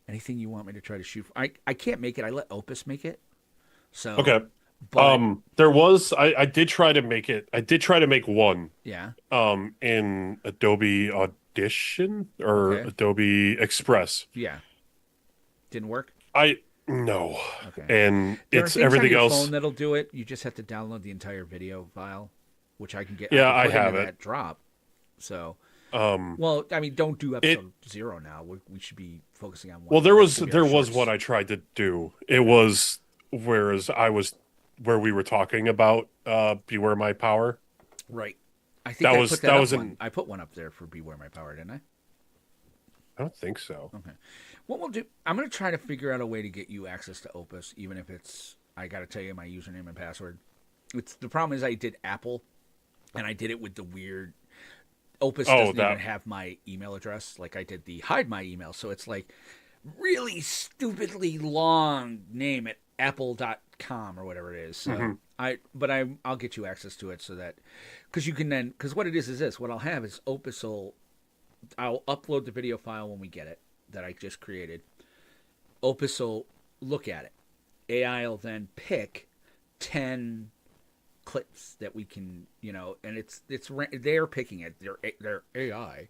Anything you want me to try to shoot? I can't make it. I let Opus make it. So okay. But, there was I did try to make it. I did try to make one. Yeah. In Adobe Audition or Adobe Express. Yeah. Didn't work? No. Okay. And there it's are things everything on your else. phone that'll do it. You just have to download the entire video file, which I can get. Yeah, I have into it. That drop. So. Well, I mean, don't do episode 0 now. We should be focusing on one. Well, there was what I tried to do. It was where we were talking about Beware My Power. Right. I think I put one up there for Beware My Power, didn't I? I don't think so. Okay. What we'll do, I'm going to try to figure out a way to get you access to Opus, even if I got to tell you my username and password. The problem is I did Apple, and I did it with the weird. Opus doesn't even have my email address. Like I did the hide my email. So it's like really stupidly long name at apple.com or whatever it is. So I'll get you access to it so that, because what it is this, what I'll have is Opus I'll upload the video file when we get it that I just created. Opus will look at it. AI will then pick 10 clips that we can, and they're picking it. They're AI.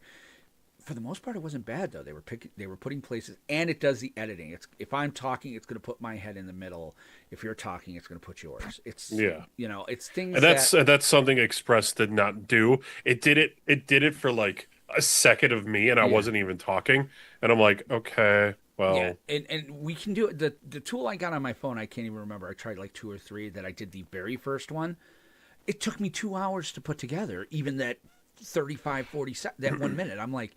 For the most part, it wasn't bad though. They were putting places, and it does the editing. If I'm talking, it's going to put my head in the middle. If you're talking, it's going to put yours. It's it's things. And that's something Express did not do. It did it for like a second of me, and I wasn't even talking, and I'm like, okay. Well, yeah, and we can do it. The tool I got on my phone, I can't even remember. I tried like 2 or 3 that I did the very first one. It took me 2 hours to put together, even that 35, 40, that 1 minute. I'm like,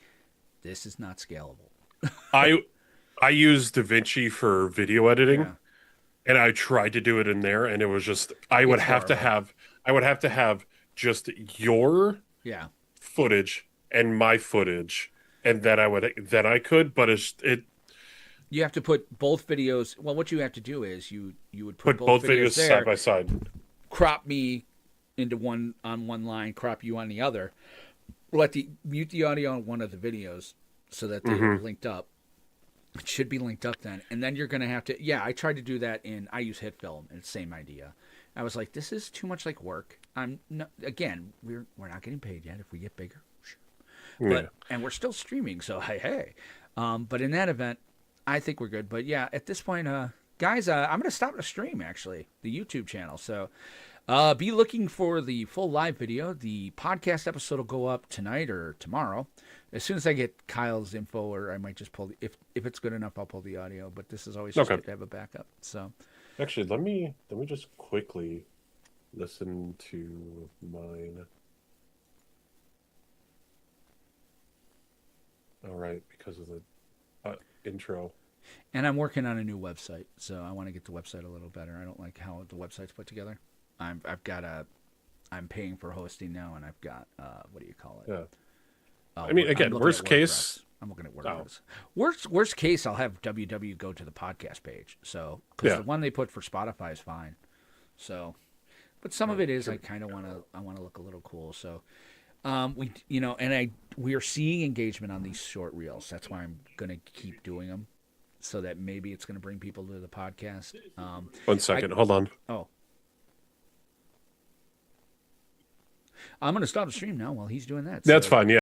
this is not scalable. I use DaVinci for video editing, and I tried to do it in there, and it was just I would have to have just your footage and my footage, and then I could, but you have to put both videos. Well, what you have to do is you would put both videos there, side by side. Crop me into one on one line, crop you on the other. Mute the audio on one of the videos so that they're linked up. It should be linked up then, and then you're going to have to. Yeah, I tried to do that I use HitFilm, and it's the same idea. I was like, this is too much like work. Again, we're not getting paid yet. If we get bigger, sure. And we're still streaming, so hey. But in that event, I think we're good. But yeah, at this point, guys, I'm going to stop the stream, actually, the YouTube channel. So be looking for the full live video. The podcast episode will go up tonight or tomorrow. As soon as I get Kyle's info, or I might just pull, if it's good enough, I'll pull the audio. But this is always just good to have a backup. So actually, let me just quickly listen to mine. All right, because of the intro. And I'm working on a new website, so I want to get the website a little better. I don't like how the website's put together. I'm paying for hosting now, and I've got what do you call it? Yeah. I mean, again, worst case, I'm looking at WordPress. Worst case, I'll have WW go to the podcast page. So because the one they put for Spotify is fine. So, but some of it is I kind of want to look a little cool. So. We are seeing engagement on these short reels. That's why I'm going to keep doing them, so that maybe it's going to bring people to the podcast. 1 second, hold on. Oh, I'm going to stop the stream now while he's doing that. That's fine. Yeah.